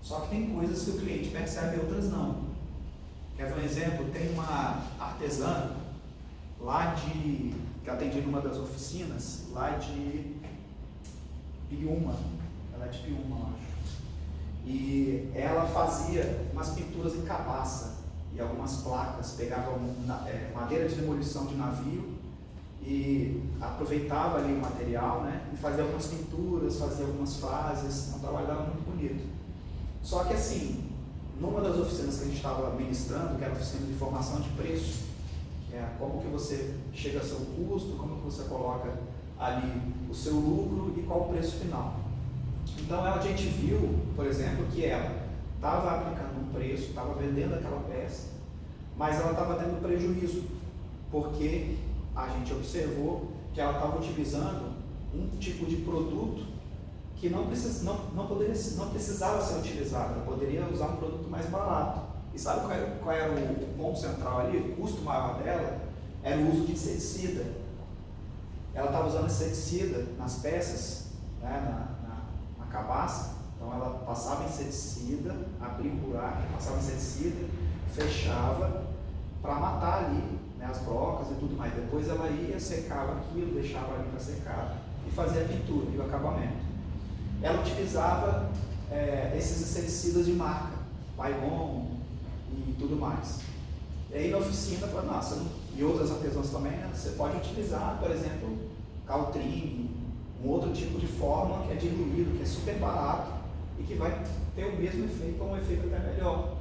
Só que tem coisas que o cliente percebe e outras não. Quer ver um exemplo? Tem uma artesã lá que atendi numa das oficinas, lá de Piúma. Ela é de Piúma, eu acho. E ela fazia umas pinturas em cabaça e algumas placas, pegava madeira de demolição de navio e aproveitava ali o material, né, e fazia algumas pinturas, fazia algumas frases, um trabalho muito bonito. Só que assim, numa das oficinas que a gente estava ministrando, que era a oficina de formação de preço, como que você chega ao seu custo, como que você coloca ali o seu lucro e qual o preço final. Então a gente viu, por exemplo, que ela estava aplicando um preço, estava vendendo aquela peça, mas ela estava tendo prejuízo, porque a gente observou que ela estava utilizando um tipo de produto que não precisava ser utilizado, ela poderia usar um produto mais barato. E sabe qual era o ponto central ali? O custo maior dela era o uso de inseticida. Ela estava usando inseticida nas peças, né, na cabaça. Então ela passava inseticida, abria um buraco, passava inseticida, fechava para matar ali, né, as brocas e tudo mais. Depois ela ia, secava aquilo, deixava ali para secar e fazia a pintura e o acabamento. Ela utilizava esses inseticidas de marca, Baygon e tudo mais. E aí na oficina, nossa, e outras artesãos também, né, você pode utilizar, por exemplo, Caltrine, um outro tipo de fórmula que é diluído, que é super barato e que vai ter o mesmo efeito ou um efeito até melhor.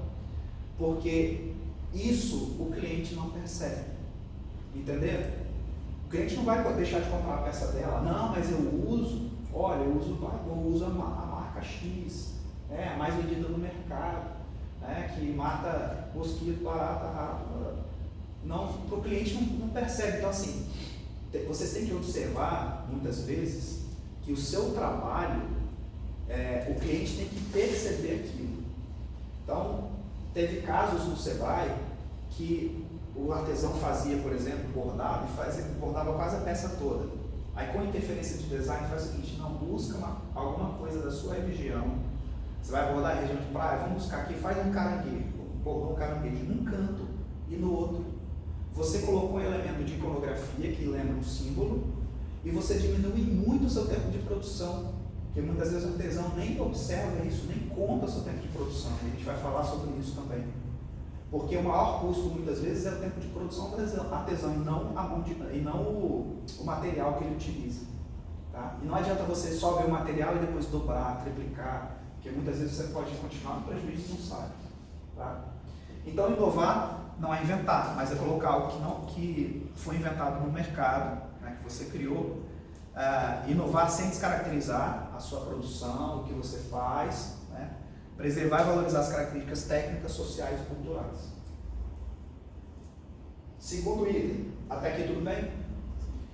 Porque isso o cliente não percebe. Entenderam? O cliente não vai deixar de comprar a peça dela. Não, mas eu uso, olha, eu uso a marca X, a mais vendida no mercado, que mata mosquito, barata, rato. Não, para o cliente não percebe. Então assim, vocês têm que observar, muitas vezes, que o seu trabalho, o cliente tem que perceber aquilo. Então, teve casos no Sebrae que o artesão fazia, por exemplo, bordado e bordava quase a peça toda. Aí, com interferência de design, faz o seguinte: não, busca alguma coisa da sua região. Você vai bordar a região de praia, vamos buscar aqui, faz um caranguejo, bordou um caranguejo num canto e no outro. Você colocou um elemento de iconografia que lembra um símbolo e você diminui muito o seu tempo de produção, porque muitas vezes o artesão nem observa isso, nem conta o seu tempo de produção. A gente vai falar sobre isso também. Porque o maior custo, muitas vezes, é o tempo de produção do artesão e não o material que ele utiliza. Tá? E não adianta você só ver o material e depois dobrar, triplicar, porque muitas vezes você pode continuar no prejuízo e não sabe. Tá? Então, inovar não é inventar, mas é colocar algo que foi inventado no mercado, né, que você criou. Inovar sem descaracterizar a sua produção, o que você faz, né? Preservar e valorizar as características técnicas, sociais e culturais. Segundo item, até aqui tudo bem?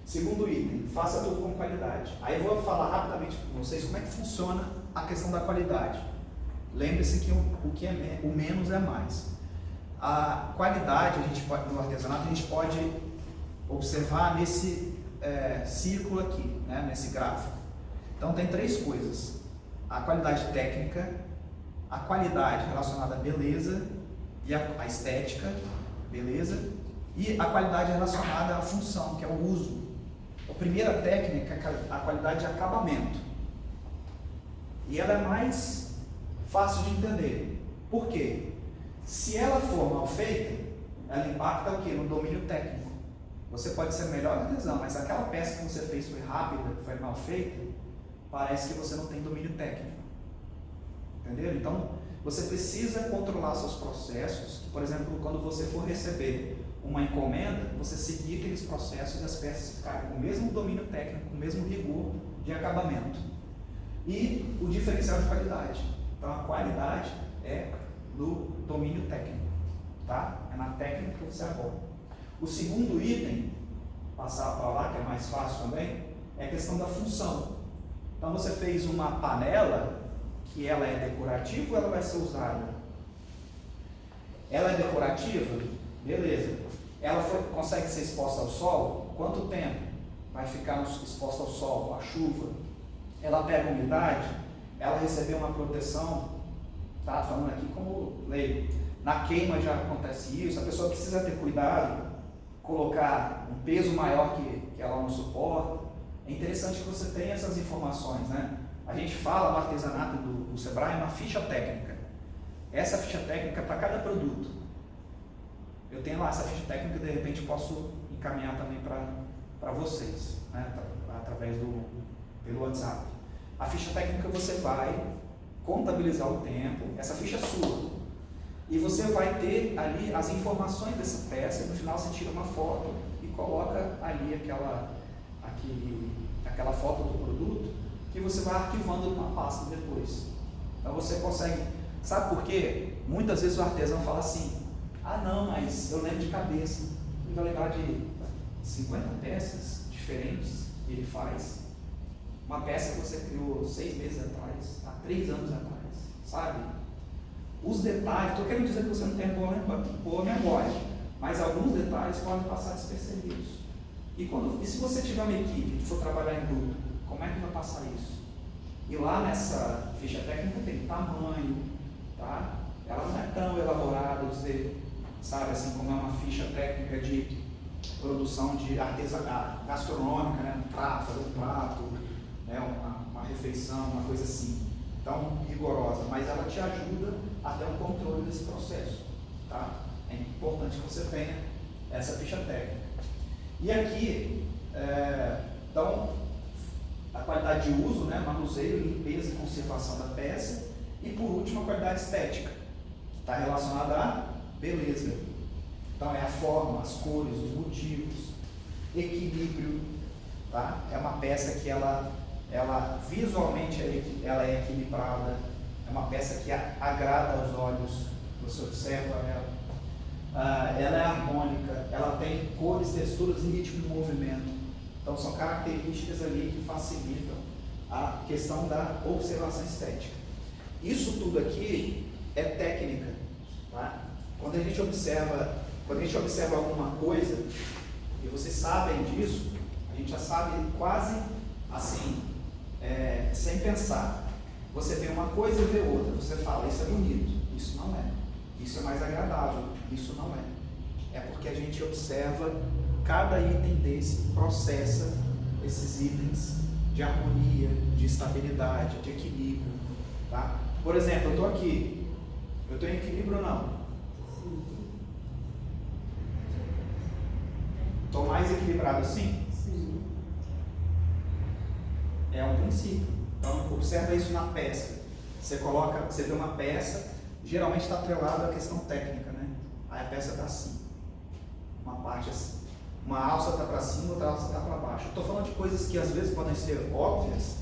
Segundo item, faça tudo com qualidade. Aí eu vou falar rapidamente com vocês como é que funciona a questão da qualidade. Lembre-se que o menos é mais. A qualidade do artesanato a gente pode observar nesse círculo aqui, né, nesse gráfico. Então tem três coisas: a qualidade técnica, a qualidade relacionada à beleza e a estética, beleza, e a qualidade relacionada à função, que é o uso. A primeira técnica é a qualidade de acabamento. E ela é mais fácil de entender. Por quê? Se ela for mal feita, ela impacta o quê? No domínio técnico. Você pode ser melhor artesão, mas aquela peça que você fez foi rápida, foi mal feita, parece que você não tem domínio técnico. Entendeu? Então, você precisa controlar seus processos. Por exemplo, quando você for receber uma encomenda, você seguir aqueles processos e as peças ficarem com o mesmo domínio técnico, com o mesmo rigor de acabamento. E o diferencial de qualidade. Então, a qualidade é do domínio técnico, tá? É na técnica que você aborda. O segundo item, passar para lá, que é mais fácil também, é a questão da função. Então, você fez uma panela que ela é decorativa ou ela vai ser usada? Ela é decorativa? Beleza. Ela consegue ser exposta ao sol? Quanto tempo vai ficar exposta ao sol, à chuva? Ela pega umidade? Ela recebeu uma proteção? Tá falando aqui como leigo. Na queima já acontece isso, a pessoa precisa ter cuidado, colocar um peso maior que ela não suporta. É interessante que você tenha essas informações, né? A gente fala no artesanato do Sebrae uma ficha técnica. Essa ficha técnica é para cada produto. Eu tenho lá essa ficha técnica e de repente posso encaminhar também para vocês, né? Através pelo WhatsApp. A ficha técnica você vai contabilizar o tempo, essa ficha é sua. E você vai ter ali as informações dessa peça, e no final você tira uma foto e coloca ali aquela foto do produto que você vai arquivando numa pasta depois. Então você consegue, sabe por quê? Muitas vezes o artesão fala assim: Ah, não, mas eu lembro de cabeça. Ele vai lembrar de 50 peças diferentes que ele faz. Uma peça que você criou 6 meses atrás, há 3 anos atrás, sabe? Os detalhes, estou querendo dizer que você não tem boa memória, mas alguns detalhes podem passar despercebidos. E se você tiver uma equipe que for trabalhar em grupo, como é que vai passar isso? E lá nessa ficha técnica tem tamanho, tá? Ela não é tão elaborada, dizer, sabe, assim como é uma ficha técnica de produção de artesanato, gastronômica, né? Um prato, fazer um prato, né? uma refeição, uma coisa assim. Então, rigorosa, mas ela te ajuda a ter um controle desse processo, tá? É importante que você tenha essa ficha técnica. E aqui, então, a qualidade de uso, né? Manuseio, limpeza e conservação da peça. E por último, a qualidade estética, que está relacionada à beleza. Então, é a forma, as cores, os motivos, equilíbrio, tá? É uma peça que ela visualmente ela é equilibrada, é uma peça que agrada aos olhos, você observa ela. Ela é harmônica, ela tem cores, texturas e ritmo de movimento. Então são características ali que facilitam a questão da observação estética. Isso tudo aqui é técnica, tá? Quando a gente observa alguma coisa, e vocês sabem disso, a gente já sabe quase assim, sem pensar. Você vê uma coisa e vê outra, você fala, isso é bonito, isso não é. Isso é mais agradável, isso não é. É porque a gente observa cada item desse, processa esses itens de harmonia, de estabilidade, de equilíbrio, tá? Por exemplo, eu estou aqui, eu estou em equilíbrio ou não? Estou mais equilibrado assim? Sim. É um princípio. Então, observa isso na peça. Você vê uma peça, geralmente está atrelado à questão técnica, né? Aí a peça está assim, uma parte assim, uma alça está para cima, outra alça está para baixo. Estou falando de coisas que às vezes podem ser óbvias,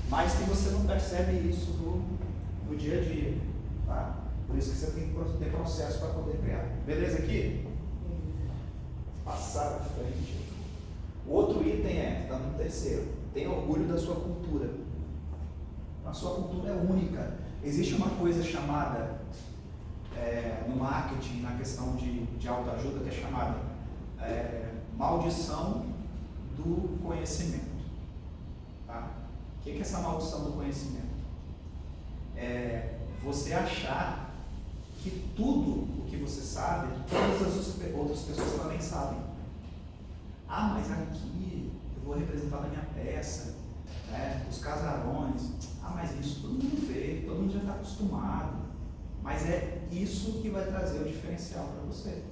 mas que você não percebe isso no dia a dia, tá? Por isso que você tem que ter processo para poder criar. Beleza aqui? Passar à frente. O outro item está no terceiro. Tenha orgulho da sua cultura. A sua cultura é única. Existe uma coisa chamada, no marketing, na questão de autoajuda, que é chamada maldição do conhecimento. Tá? O que é essa maldição do conhecimento? É você achar que tudo o que você sabe, todas as outras pessoas também sabem. Ah, mas aqui eu vou representar na minha peça, né, os casarões. Ah, mas isso todo mundo vê, todo mundo já está acostumado. Mas é isso que vai trazer o diferencial para você.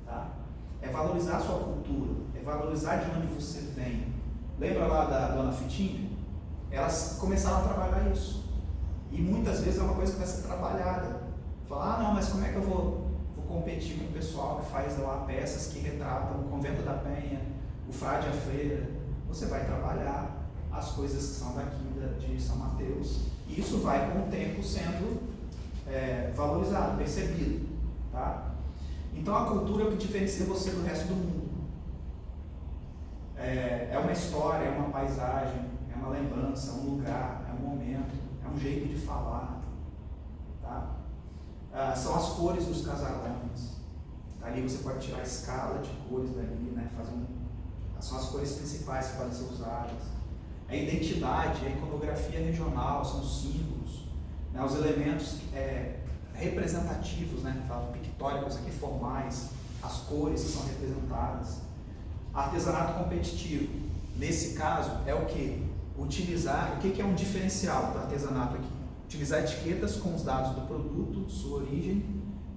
Tá? É valorizar a sua cultura, é valorizar de onde você vem. Lembra lá da Dona Fitinha? Elas começaram a trabalhar isso. E muitas vezes é uma coisa que vai ser trabalhada. Falar, não, mas como é que eu vou competir com o pessoal que faz lá peças que retratam o Convento da Penha, o Frade e a Freira? Você vai trabalhar as coisas que são daqui de São Mateus. E isso vai com o tempo sendo valorizado, percebido. Tá? Então a cultura é o que diferencia você do resto do mundo. É uma história, é uma paisagem, é uma lembrança, é um lugar, é um momento, é um jeito de falar. Tá? São as cores dos casarões. Dali você pode tirar a escala de cores dali, né? São as cores principais que podem ser usadas. A identidade, a iconografia regional, são os símbolos, né? Os elementos representativos, né? Pictóricos aqui, formais, as cores que são representadas. Artesanato competitivo, nesse caso, é o que? Utilizar, o que é um diferencial do artesanato aqui? Utilizar etiquetas com os dados do produto, sua origem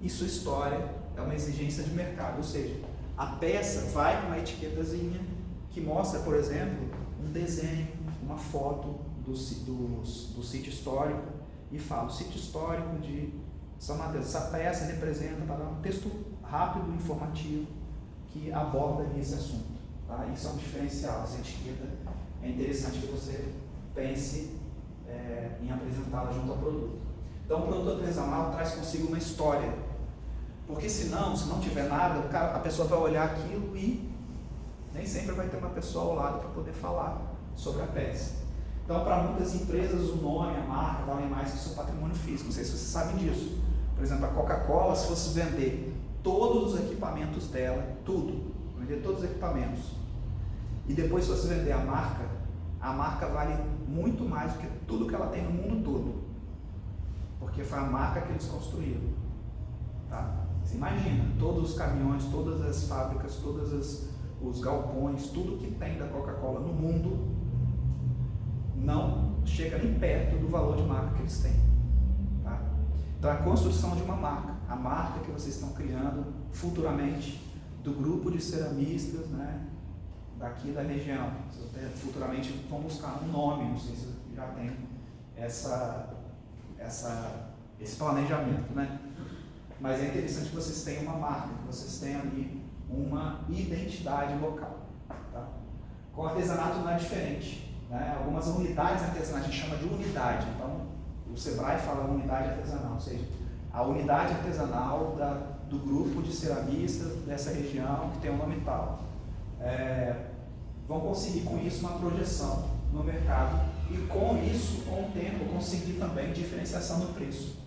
e sua história, é uma exigência de mercado. Ou seja, a peça vai com uma etiquetazinha que mostra, por exemplo, um desenho, uma foto do sítio histórico e fala, o sítio histórico de São Mateus. Essa peça representa, para dar um texto rápido e informativo que aborda esse assunto. Tá? Isso é um diferencial, essa etiqueta é interessante que você pense em apresentá-la junto ao produto. Então, o produto artesanal traz consigo uma história. Porque senão, se não tiver nada, a pessoa vai olhar aquilo e nem sempre vai ter uma pessoa ao lado para poder falar sobre a peça. Então, para muitas empresas, o nome, a marca, valem mais que o seu patrimônio físico. Não sei se vocês sabem disso. Por exemplo, a Coca-Cola, se fosse vender todos os equipamentos dela, tudo, vender todos os equipamentos, e depois se fosse vender a marca vale muito mais do que tudo que ela tem no mundo todo. Porque foi a marca que eles construíram. Tá? Você imagina, todos os caminhões, todas as fábricas, todos os galpões, tudo que tem da Coca-Cola no mundo não chega nem perto do valor de marca que eles têm. Tá? Então, a construção de uma marca, a marca que vocês estão criando futuramente do grupo de ceramistas, né, daqui da região. Futuramente vão buscar um nome, não sei se já tem esse planejamento, né? Mas é interessante que vocês tenham uma marca, que vocês tenham ali uma identidade local. Tá? Com o artesanato não é diferente. Né? Algumas unidades artesanais a gente chama de unidade. Então, o Sebrae fala unidade artesanal, ou seja, a unidade artesanal do grupo de ceramistas dessa região que tem um nome tal. Vão conseguir com isso uma projeção no mercado e com isso, com o tempo, conseguir também diferenciação no preço.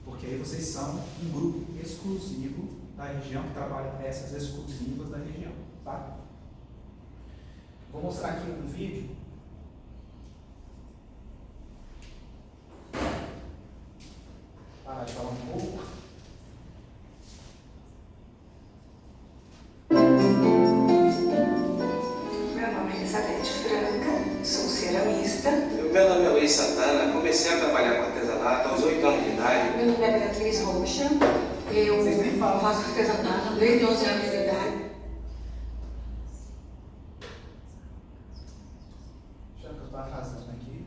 Porque aí vocês são um grupo exclusivo da região, que trabalha peças exclusivas da região. Tá? Vou mostrar aqui um vídeo. Parar de falar um pouco. Meu nome é Elizabeth Franca, sou ceramista. Meu nome é Luiz Santana, comecei a trabalhar com artesanato aos 8 anos de idade. Meu nome é Beatriz Rocha, eu faço artesanato desde 11 anos de idade. Já que eu estou arrasando aqui.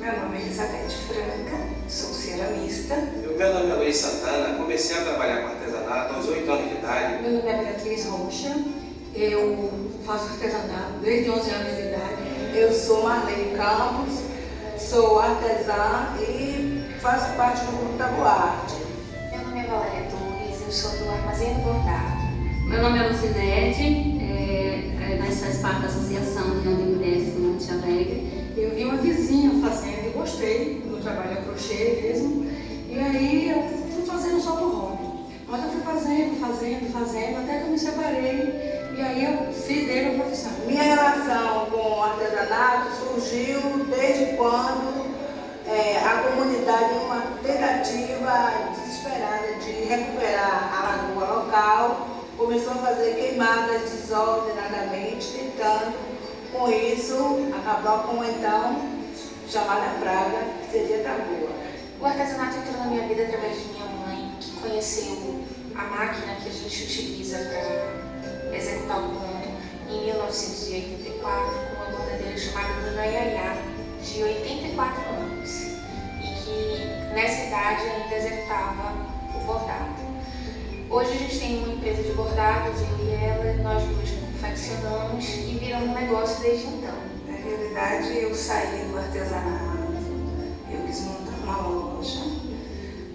Meu nome é Elizabeth Franca, sou ceramista. Meu nome é Luiz Santana, comecei a trabalhar com artesanato aos 8 anos de idade. Meu nome é Beatriz Rocha, eu faço artesanato desde 11 anos de idade. Eu sou Marlene Campos, sou artesã e faço parte do grupo da Boarte. Meu nome é Valéria Torres, eu sou do Armazém do Bordado. Meu nome é Lucinete, nós faz parte da Associação de União de Mulheres do Monte Alegre. Eu vi uma vizinha fazendo e gostei do trabalho a crochê mesmo. E aí eu fui fazendo só por hobby. Mas eu fui fazendo, até que eu me separei. E aí eu fiz dele a profissão. Minha relação com o artesanato surgiu desde quando a comunidade, em uma tentativa desesperada de recuperar a lagoa local, começou a fazer queimadas desordenadamente, tentando, com isso, acabar com então chamada praga, que seria tabu. O artesanato entrou na minha vida através de minha mãe, que conheceu a máquina que a gente utiliza para executar o ponto em 1984, com uma bordadeira chamada Dona Yaya, de 84 anos, e que nessa idade ainda executava o bordado. Hoje a gente tem uma empresa de bordados, eu e ela, nós duas confeccionamos e viramos um negócio desde então. Na realidade, eu saí do artesanato, eu quis montar uma loja,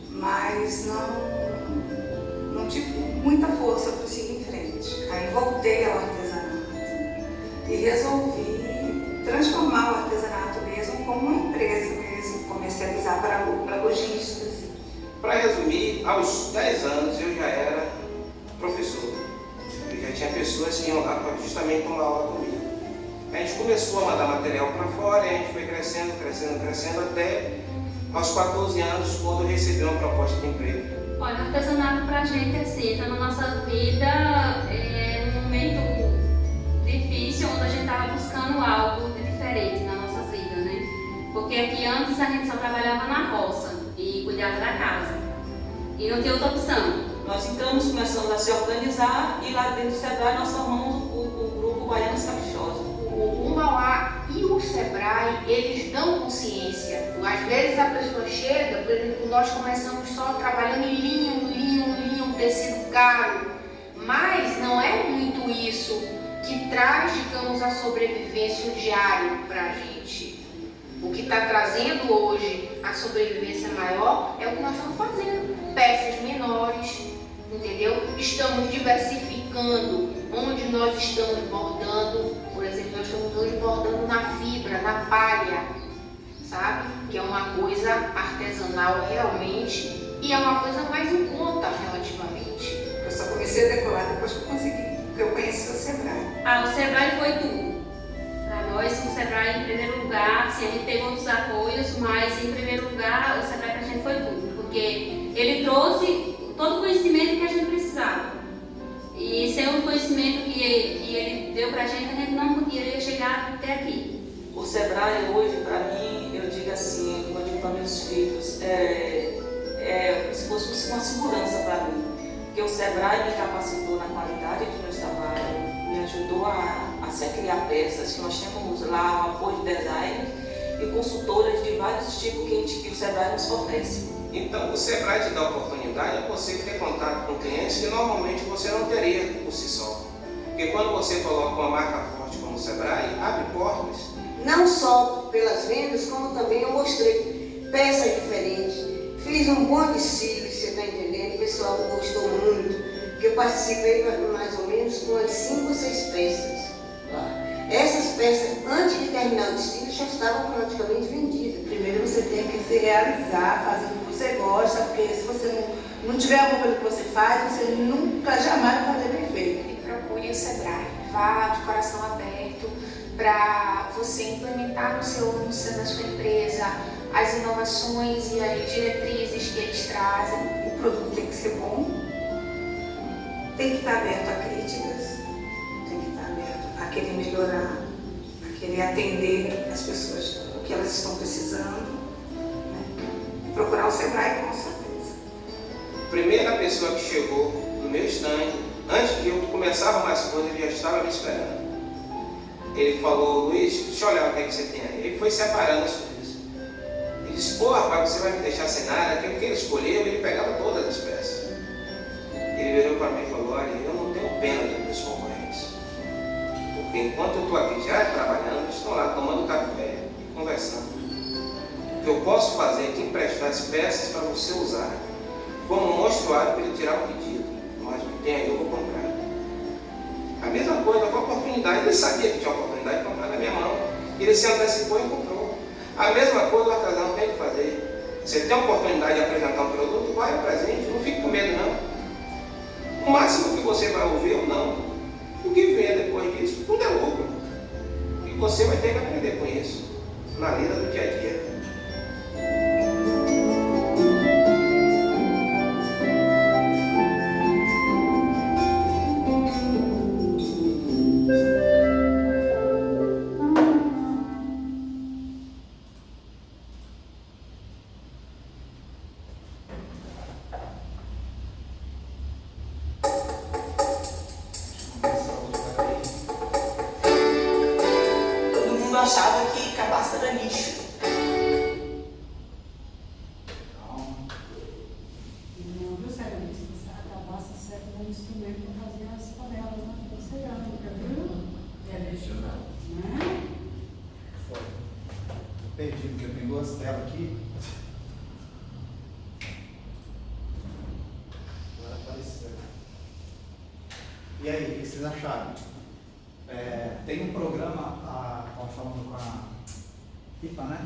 mas não tive muita força para seguir em frente. Aí voltei ao artesanato e resolvi transformar o artesanato mesmo como uma empresa mesmo, comercializar para lojistas. Para resumir, aos 10 anos eu já era professor. Eu já tinha pessoas que iam lá justamente tomar aula comigo. A gente começou a mandar material para fora e a gente foi crescendo até aos 14 anos, quando eu recebi uma proposta de emprego. Olha, o artesanato pra gente assim, tá na nossa vida num momento difícil, onde a gente tava buscando algo de diferente na nossa vida, né? Porque aqui antes a gente só trabalhava na roça e cuidava da casa. E não tinha outra opção. Nós então começamos a se organizar e lá dentro do Sebrae nós formamos o grupo Baianos Caprichosos. O Mauá e o Sebrae, eles dão consciência. Às vezes a pessoa chega, por exemplo, nós começamos só trabalhando em linho, um tecido caro, Mas não é muito isso que traz, digamos, a sobrevivência diária para a gente. O que está trazendo hoje a sobrevivência maior é o que nós estamos fazendo. Peças menores, entendeu? Estamos diversificando onde nós estamos bordando. Por exemplo, nós estamos hoje bordando na fibra, na palha, sabe? Que é uma coisa artesanal realmente e é uma coisa mais em conta relativamente. Eu só comecei a decorar depois que eu consegui, porque eu conheci o Sebrae. O Sebrae foi tudo. Para nós, o Sebrae, em primeiro lugar, sim, a gente teve outros apoios, mas em primeiro lugar, o Sebrae para a gente foi tudo, porque ele trouxe todo o conhecimento que a gente precisava. E sem o conhecimento que ele deu para a gente não poderia chegar até aqui. O Sebrae hoje, para mim, eu digo assim, como eu digo para meus filhos, é se fosse uma segurança para mim. Porque o Sebrae me capacitou na qualidade do meu trabalho, me ajudou a se criar peças, que nós temos lá um apoio de design e consultoras de vários tipos que o Sebrae nos fornece. Então, o Sebrae te dá a oportunidade de você ter contato com clientes que normalmente você não teria por si só. Porque quando você coloca uma marca forte como o Sebrae, abre portas. Não só pelas vendas, como também eu mostrei peças diferentes. Fiz um bom desfile, você está entendendo? O pessoal gostou muito, porque eu participei mais ou menos com umas 5 ou 6 peças lá. Essas peças, antes de terminar o desfile, já estavam praticamente vendidas. Primeiro você tem que se realizar, fazendo o que você gosta, porque se você não tiver amor pelo que você faz, você nunca, jamais vai fazer bem feito. E procure o Sebrae, vá de coração aberto para você implementar na sua empresa as inovações e as diretrizes que eles trazem. O produto tem que ser bom, tem que estar aberto a críticas, tem que estar aberto a querer melhorar, a querer atender as pessoas, o que elas estão precisando, né? E procurar o Sebrae com certeza. A primeira pessoa que chegou no meu stand, antes que eu começava mais coisas, ele já estava me esperando. Ele falou: Luiz, deixa eu olhar o que é que você tem aí. Ele foi separando as coisas. Ele disse: pô, rapaz, você vai me deixar sem nada. Aquilo que ele escolheu, ele pegava todas as peças. Ele virou para mim e falou: olha, eu não tenho pena dos meus concorrentes. Porque enquanto eu estou aqui já trabalhando, eles estão lá tomando café, conversando. O que eu posso fazer é te emprestar as peças para você usar como mostruário para ele tirar o pedido. Mas o que tem aí eu vou comprar. A mesma coisa, foi a oportunidade, ele sabia que tinha a oportunidade de comprar na minha mão. Ele se antecipou e comprou. A mesma coisa o artesão tem que fazer. Você tem a oportunidade de apresentar um produto, vai ao presente, não fique com medo não. O máximo que você vai ouvir ou não. O que vier depois disso, tudo é lucro. E você vai ter que aprender com isso, na lida do dia a dia. Achava que cabaça era lixo. Não, viu, Ceramista? A cabaça serve como instrumento para fazer as panelas na cerâmica, viu? É lixo não. Né? Foi. Perdi, porque eu tenho 2 telas aqui. Agora apareceu. E aí, o que vocês acharam? Tem um programa, falando com a Pipa, né?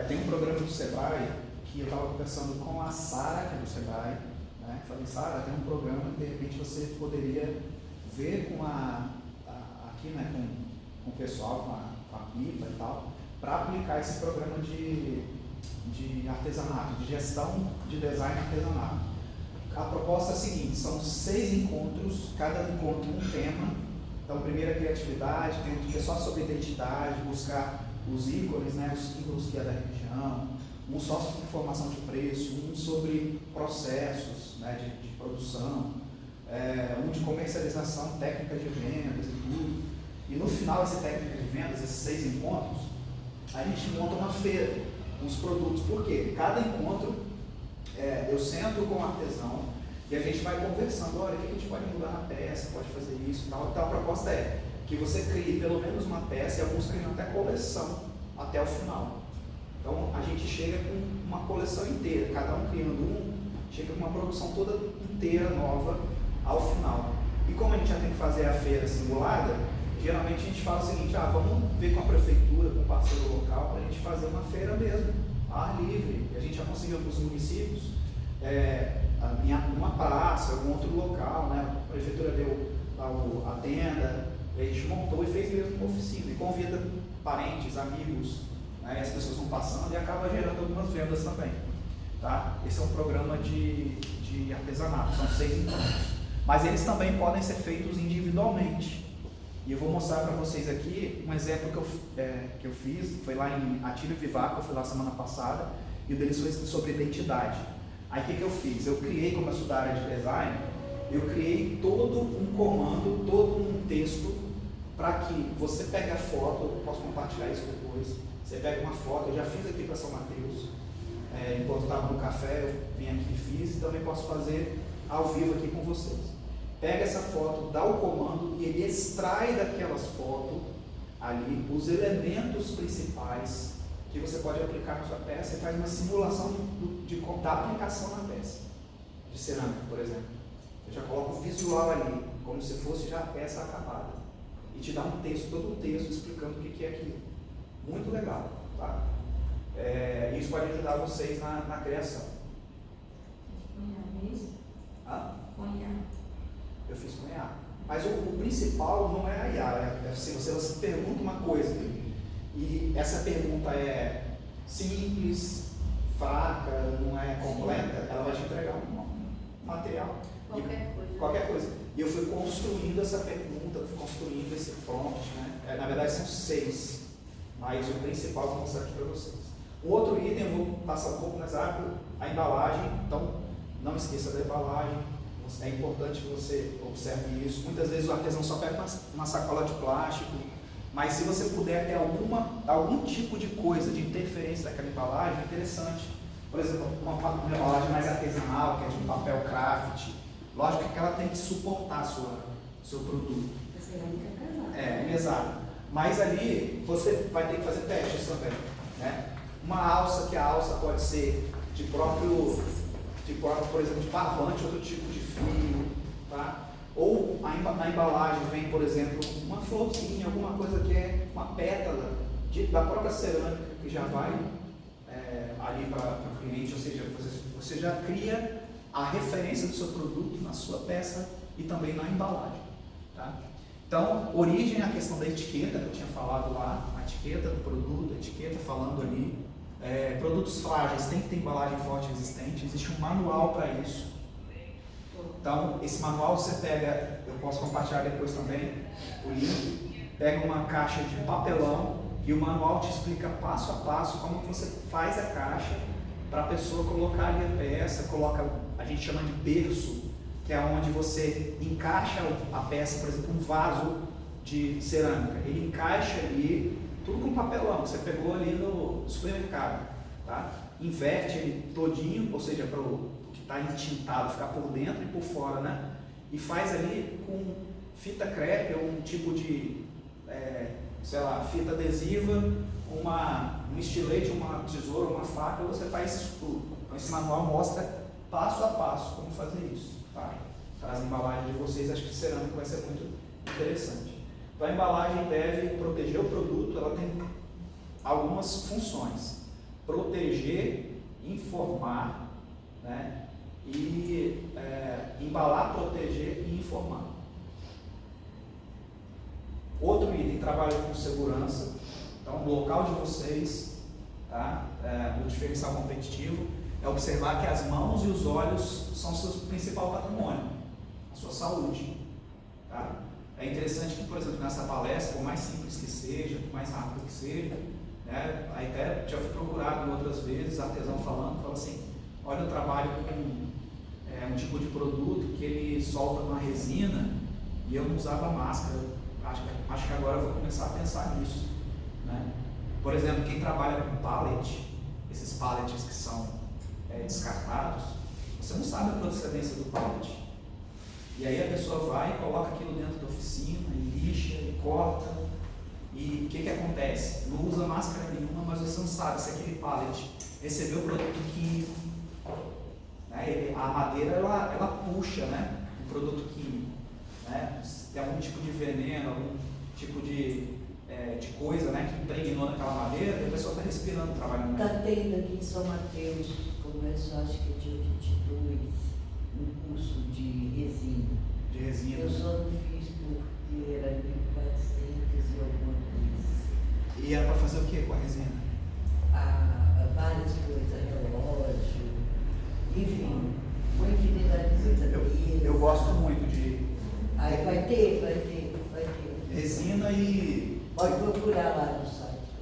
Tem um programa do Sebrae que eu estava conversando com a Sara, que é do Sebrae, né? Falei: Sara, tem um programa que de repente você poderia ver com aqui, né, com o pessoal, com a Pipa e tal, para aplicar esse programa de artesanato, de gestão de design artesanato. A proposta é a seguinte: são 6 encontros, cada encontro um tema. Então, primeiro a criatividade, tem outro que é só sobre identidade, buscar os ícones, né, os símbolos que é da religião, um só sobre informação de preço, um sobre processos, né, de produção, um de comercialização, técnica de vendas e tudo. E no final dessa técnica de vendas, esses 6 encontros, a gente monta uma feira com os produtos. Por quê? Cada encontro, eu sento com o artesão, E a gente vai conversando, olha, o que a gente pode mudar na peça, pode fazer isso e tal. Então a proposta é que você crie pelo menos uma peça, e alguns criam até coleção até o final. Então a gente chega com uma coleção inteira, cada um criando chega com uma produção toda inteira, nova, ao final. E como a gente já tem que fazer a feira simulada, geralmente a gente fala o seguinte, vamos ver com a prefeitura, com o parceiro local, para a gente fazer uma feira mesmo, ar livre. E a gente já conseguiu com os municípios, em uma praça, algum outro local, né? A prefeitura deu a tenda, e a gente montou e fez mesmo uma oficina, e convida parentes, amigos, né? E as pessoas vão passando e acaba gerando algumas vendas também. Tá? Esse é um programa de artesanato, são 6 encontros. Mas eles também podem ser feitos individualmente. E eu vou mostrar para vocês aqui um exemplo que eu fiz, foi lá em Atílio Vivaco, eu fui lá semana passada, e o deles foi sobre identidade. Aí o que eu fiz? Eu criei, como eu sou da área de design, eu criei todo um comando, todo um texto, para que você pegue a foto, eu posso compartilhar isso depois, você pega uma foto, eu já fiz aqui para São Mateus, enquanto estava no café, eu vim aqui e fiz, e também posso fazer ao vivo aqui com vocês. Pega essa foto, dá o comando e ele extrai daquelas fotos ali os elementos principais que você pode aplicar na sua peça e faz uma simulação da aplicação na peça. De cerâmica, por exemplo. Eu já coloco o visual ali, como se fosse já a peça acabada. E te dá um texto, todo um texto explicando o que é aquilo. Muito legal, tá? Isso pode ajudar vocês na criação. Eu fiz com IA. Mas o principal não é a IA, se você pergunta uma coisa e essa pergunta é simples, fraca, não é completa, ela vai te entregar um material. Qualquer coisa. E eu fui construindo essa pergunta, fui construindo esse prompt, né? Na verdade são 6, mas o principal eu vou mostrar aqui para vocês. Um outro item, eu vou passar um pouco mais rápido, a embalagem. Então, não esqueça da embalagem. É importante que você observe isso. Muitas vezes o artesão só pega uma sacola de plástico, mas se você puder ter algum tipo de coisa, de interferência daquela embalagem, é interessante. Por exemplo, uma embalagem mais artesanal, que é de um papel craft, lógico que ela tem que suportar seu produto. Exato. Mas ali você vai ter que fazer testes também, né? Uma alça, que a alça pode ser de próprio, por exemplo, de barbante, outro tipo de fio, tá? Ou na embalagem vem, por exemplo, uma florzinha, alguma coisa que é uma pétala da própria cerâmica, que já vai ali para o cliente, ou seja, você já cria a referência do seu produto na sua peça e também na embalagem, tá? Então, origem é a questão da etiqueta, que eu tinha falado lá, a etiqueta do produto, a etiqueta falando ali. Produtos frágeis tem que ter embalagem forte resistente, existe um manual para isso. Então, esse manual você pega, eu posso compartilhar depois também o link, pega uma caixa de papelão e o manual te explica passo a passo como você faz a caixa para a pessoa colocar ali a peça, a gente chama de berço, que é onde você encaixa a peça, por exemplo, um vaso de cerâmica, ele encaixa ali, tudo com papelão, você pegou ali no supermercado, tá? Inverte ele todinho, ou seja, para o que está entintado ficar por dentro e por fora, né? E faz ali com fita crepe ou um tipo de, fita adesiva, um estilete, uma tesoura, uma faca, você faz isso tudo. Então esse manual mostra passo a passo como fazer isso, tá? Para as embalagens de vocês, acho que cerâmica vai ser muito interessante. Então a embalagem deve proteger o produto, ela tem algumas funções: proteger, informar, né? E embalar, proteger e informar. Outro item, trabalho com segurança. Então, no local de vocês, tá? O diferencial competitivo é observar que as mãos e os olhos são o seu principal patrimônio, a sua saúde, tá? É interessante que, por exemplo, nessa palestra, por mais simples que seja, por mais rápido que seja, né, até já fui procurado outras vezes, artesão fala assim, olha, eu trabalho com um tipo de produto que ele solta uma resina e eu não usava máscara, acho que agora eu vou começar a pensar nisso, né? Por exemplo, quem trabalha com pallet, esses pallets que são descartados, Você não sabe a procedência do pallet. E aí a pessoa vai e coloca aquilo dentro da oficina, e lixa, e corta. E o que acontece? Não usa máscara nenhuma, mas você não sabe se aquele pallet recebeu o produto químico. Né? A madeira ela puxa, né, o produto químico. Né? Se tem algum tipo de veneno, algum tipo de coisa, né, que impregnou naquela madeira, e a pessoa está respirando, trabalhando. Está tendo aqui em São Mateus, começou acho que dia 22, um curso de resina. De resina. Eu só não fiz porque era 1.400 e alguma coisa. E era para fazer o que com a resina? Várias coisas, relógio, enfim, uma infinidade de coisas. Eu gosto muito de... Aí vai ter. Resina e... Pode procurar lá no site.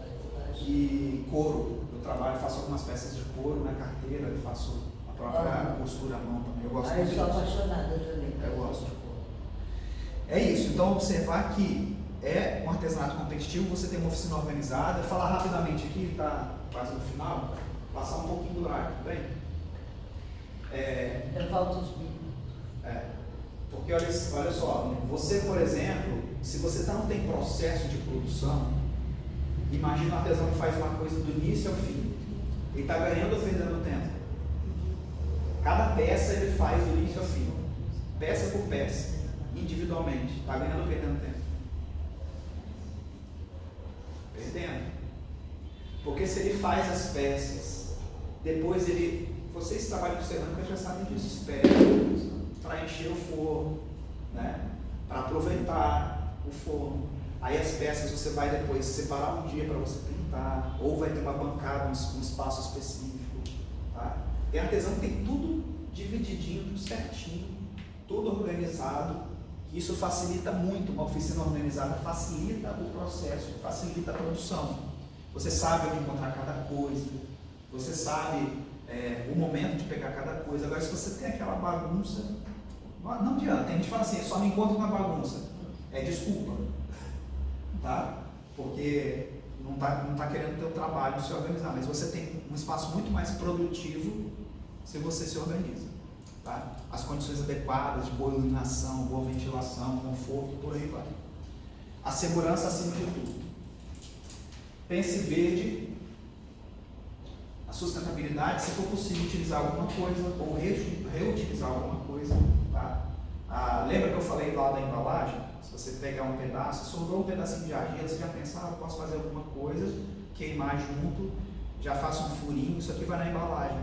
E couro. Eu faço algumas peças de couro na carteira, eu faço a própria costura à mão também. Eu gosto muito eu sou apaixonada também. Eu gosto de couro. É isso, então observar que é um artesanato competitivo, você tem uma oficina organizada. Falar rapidamente aqui, está quase no final, passar um pouquinho do horário, tudo bem? Falta os mínimos. Porque olha só, você, por exemplo, se você não tem processo de produção, imagina um artesão que faz uma coisa do início ao fim. Ele está ganhando ou perdendo tempo? Cada peça ele faz do início ao fim, peça por peça, individualmente. Está ganhando ou perdendo tempo? Perdendo. Porque se ele faz as peças, depois vocês que trabalham com cerâmica já sabem disso, espera para encher o forno, né? Para aproveitar o forno. Aí as peças você vai depois separar um dia para você pintar, ou vai ter uma bancada, um espaço específico. Tá? Tem artesão que tem tudo divididinho, tudo certinho, tudo organizado. Isso facilita muito, uma oficina organizada facilita o processo, facilita a produção. Você sabe onde encontrar cada coisa, você sabe o momento de pegar cada coisa. Agora, se você tem aquela bagunça, não adianta. Tem gente que fala assim, só me encontro com a bagunça. Desculpa, tá? Porque não tá querendo ter o trabalho de se organizar, mas você tem um espaço muito mais produtivo se você se organiza. Tá? As condições adequadas de boa iluminação, boa ventilação, conforto, por aí vai. A segurança acima de tudo. Pense verde, a sustentabilidade, se for possível utilizar alguma coisa ou reutilizar alguma coisa. Tá? Lembra que eu falei lá da embalagem? Se você pegar um pedaço, sobrou um pedacinho de argila, você já pensa, eu posso fazer alguma coisa, queimar junto, já faço um furinho, isso aqui vai na embalagem.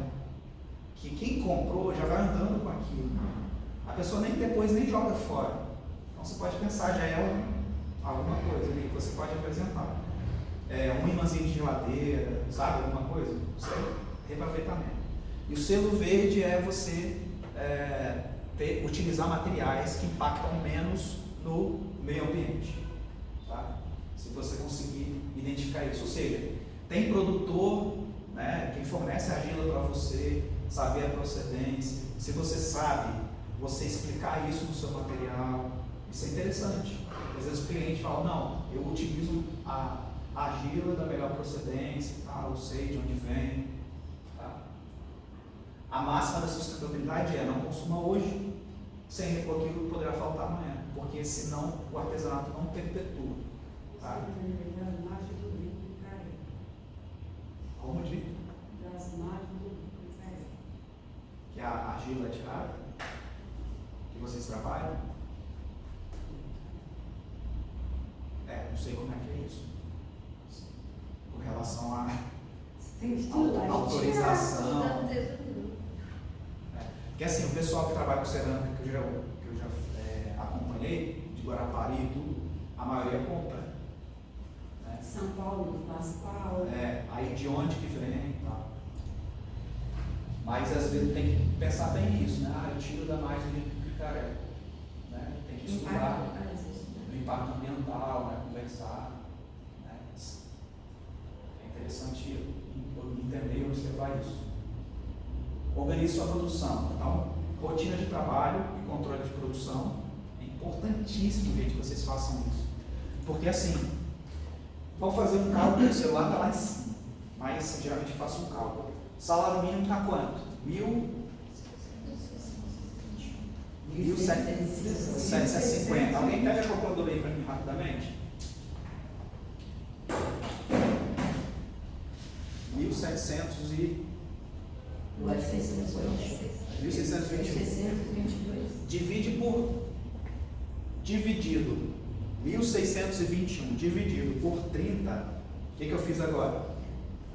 Que quem comprou já vai andando com aquilo. A pessoa depois nem joga fora. Então você pode pensar, já é alguma coisa ali que você pode apresentar. Um imãzinho de geladeira, sabe, alguma coisa? Isso é reaproveitamento. E o selo verde é você utilizar materiais que impactam menos no meio ambiente. Tá? Se você conseguir identificar isso. Ou seja, tem produtor, né, quem fornece argila para você, saber a procedência. Se você sabe, você explicar isso no seu material, isso é interessante. Às vezes o cliente fala, não, eu utilizo a argila da melhor procedência, tá? Eu sei de onde vem. Tá? A máxima da sustentabilidade não consuma hoje, sem repor aquilo que poderá faltar amanhã, porque senão o artesanato não perpetua. Tá? Como de? Das margens do que a argila é tirada, que vocês trabalham. Não sei como é que é isso. Com relação à autorização. Porque assim, o pessoal que trabalha com cerâmica, que eu já acompanhei, de Guarapari e tudo, a maioria compra. Né? São Paulo, Pascoal. Aí de onde que vem e tal. Mas às vezes tem que pensar bem nisso, né? Eu tiro da margem do picaré. Né? Tem que estudar o impacto ambiental, né? Conversar. Né? É interessante entender e observar isso. Organize sua produção. Então, rotina de trabalho e controle de produção. É importantíssimo, gente, que vocês façam isso. Porque assim, vão fazer um cálculo, o celular está lá em cima. Mas geralmente eu faço um cálculo. Salário mínimo está quanto? 1.000? 1.750. Alguém pega a calculadora aí para mim rapidamente? 1.722. Dividido 1.621 dividido por 30. O que eu fiz agora?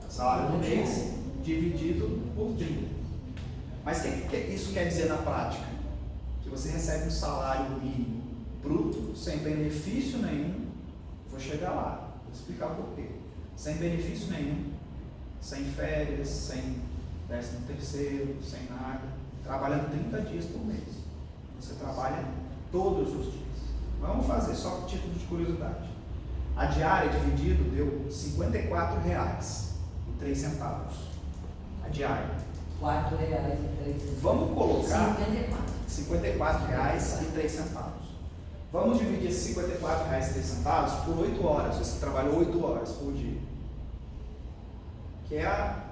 Salário do mês dividido por 30. Mas o que isso quer dizer na prática? Que você recebe um salário mínimo bruto, sem benefício nenhum. Vou chegar lá, vou explicar por quê. Sem benefício nenhum, sem férias, sem 13º, sem nada, trabalhando 30 dias por mês. Você trabalha todos os dias. Vamos fazer só por título de curiosidade. A diária dividido deu R$ 54,03. A diária. R$ 4,03. Vamos colocar R$ 54,03. Vamos dividir esses R$ 54,03 por 8 horas. Você trabalhou 8 horas por dia. Que é a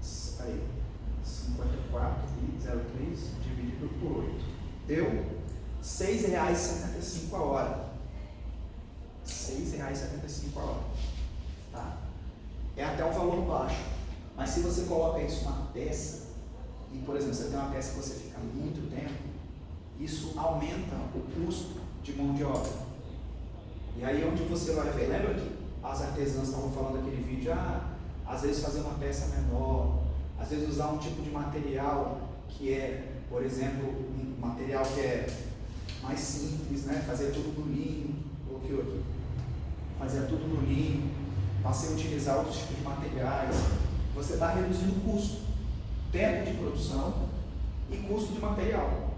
54,03 dividido por 8. Deu R$ 6,75 a hora. R$ 6,75 a hora. Tá? É até um valor baixo. Mas se você coloca isso na peça, e por exemplo, você tem uma peça que você fica muito tempo, isso aumenta o custo de mão de obra. E aí onde você vai ver, lembra que as artesãs estavam falando naquele vídeo, às vezes fazer uma peça menor, às vezes usar um tipo de material que é, por exemplo, um material que é mais simples, né? Fazer tudo no linho, coloquei aqui, fazer tudo no linho, passei a utilizar outros tipos de materiais, você está reduzindo o custo, tempo de produção e custo de material.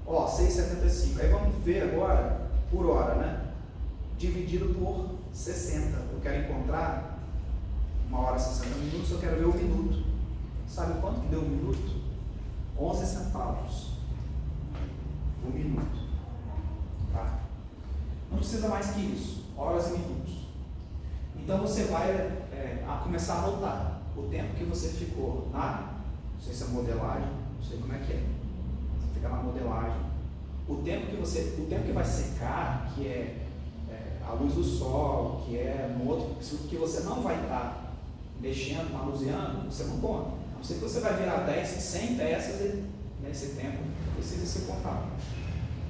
Ó, 6,75, aí vamos ver agora por hora, né? Dividido por 60, eu quero encontrar 1 hora e 60 minutos, eu quero ver o minuto. Sabe quanto que deu um minuto? 11 centavos. O minuto. Tá? Não precisa mais que isso. Horas e minutos. Então você vai começar a anotar o tempo que você ficou não sei se é modelagem, não sei como é que é. Você fica na modelagem. O tempo que vai secar, que é a luz do sol, que é no outro, que você não vai estar mexendo, manuseando, você não conta. A não ser que você vai virar 10, 100 peças e nesse tempo precisa ser contado.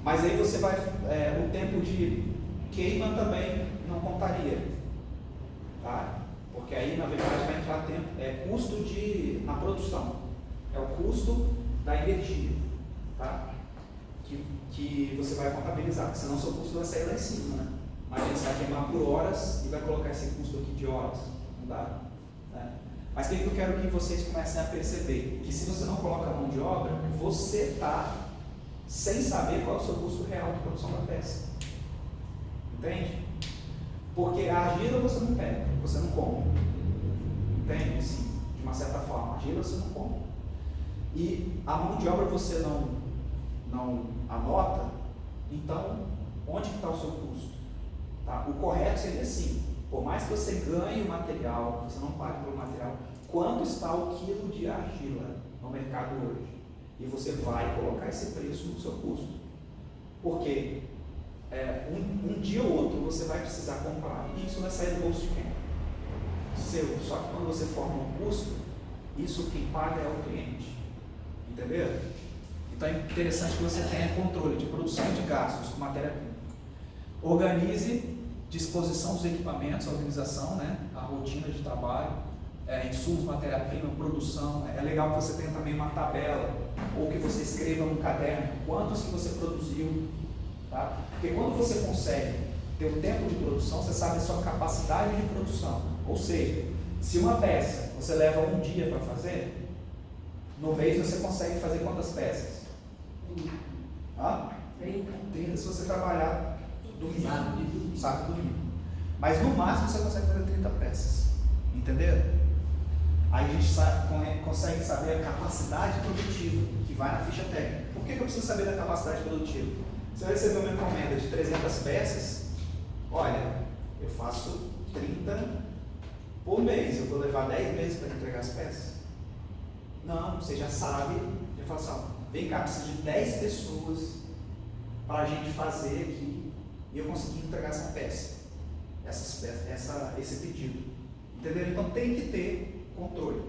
Mas aí você vai, o tempo de queima também não contaria, tá? Porque aí na verdade vai entrar tempo, custo na produção, é o custo da energia, tá? Que você vai contabilizar, senão seu custo vai sair lá em cima, né? Mas a gente vai queimar por horas e vai colocar esse custo aqui de horas, não dá, né? Mas o que eu quero que vocês comecem a perceber? Que se você não coloca a mão de obra, você está sem saber qual é o seu custo real de produção da peça. Entende? Porque a argila você não pega, você não compra. Entende? Sim, de uma certa forma. A argila você não compra. E a mão de obra você não anota, então onde está o seu custo? Tá? O correto seria assim, por mais que você ganhe o material, você não pague pelo material, quanto está o quilo de argila no mercado hoje? E você vai colocar esse preço no seu custo. Porque um dia ou outro você vai precisar comprar e isso vai sair do bolso de quem? Seu. Só que quando você forma um custo, isso quem paga é o cliente. Entendeu? Então é interessante que você tenha controle de produção de gastos com matéria-prima. Organize disposição dos equipamentos, a organização, né? A rotina de trabalho, insumos, matéria-prima, produção. É legal que você tenha também uma tabela ou que você escreva no caderno quantos que você produziu. Tá? Porque quando você consegue ter o tempo de produção, você sabe a sua capacidade de produção. Ou seja, se uma peça você leva um dia para fazer, no mês você consegue fazer quantas peças? 30 se você trabalhar domingo, sábado e domingo. Mas no máximo você consegue fazer 30 peças. Entendeu? Aí a gente consegue saber a capacidade produtiva que vai na ficha técnica. Por que eu preciso saber da capacidade produtiva? Se eu receber uma encomenda de 300 peças, olha, eu faço 30 por mês, eu vou levar 10 meses para entregar as peças? Não, você já sabe, já fala assim, vem cá, precisa de 10 pessoas para a gente fazer aqui e eu consegui entregar essa peça, esse pedido. Entenderam? Então tem que ter controle,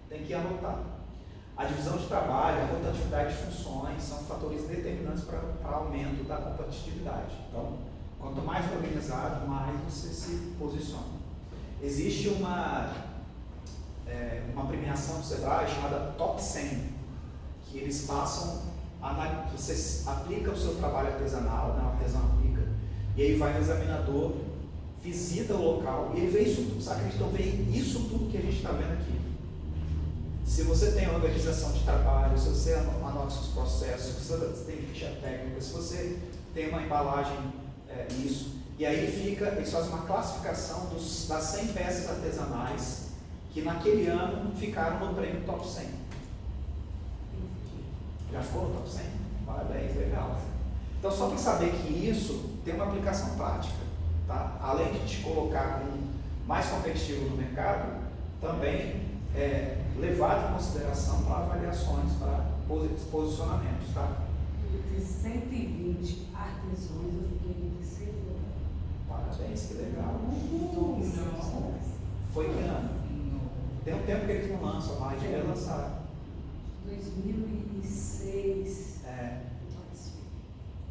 tem que anotar. A divisão de trabalho, a rotatividade de funções são fatores determinantes para aumento da competitividade. Então, quanto mais organizado, mais você se posiciona. Existe uma premiação do Sebrae chamada Top 100, que eles passam, você aplica o seu trabalho artesanal, né, o artesão aplica, e aí vai o examinador, visita o local e ele vê isso tudo, sabe? Então vê isso tudo que a gente está vendo aqui. Se você tem organização de trabalho, se você anota seus processos, se você tem ficha técnica, se você tem uma embalagem, isso, e aí eles fazem uma classificação das 100 peças artesanais que naquele ano ficaram no prêmio Top 100. Já ficou no Top 100? Parabéns, legal. Então só para saber que isso tem uma aplicação prática, tá? Além de te colocar como mais competitivo no mercado, também levado em consideração para avaliações, para posicionamentos, tá? Entre 120 artesãos, eu fiquei em terceiro lugar. Parabéns, que legal. Foi que ano? Tem um tempo que eles não lançam mais, devia lançar. 2006.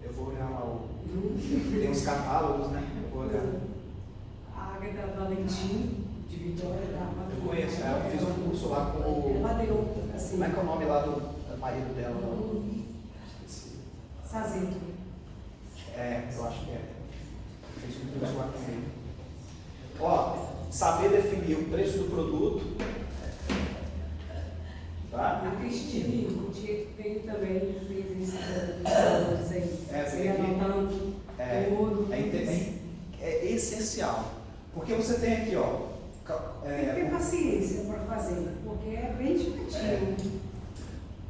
Eu vou olhar lá tem uns catálogos, né? Eu vou olhar. A Agatha Valentim, de Vitória, eu conheço, eu fiz um curso lá com o. Ela deu, assim. Como é que é o nome lá do marido dela? Esqueci. Sazeto. Eu acho que é. Fiz um curso lá com ele. Ó, saber definir o preço do produto. Tá? A Cristina, o dia que veio também, fez isso. É essencial. Porque você tem aqui, ó. Tem que ter paciência para fazer, porque é bem divertido.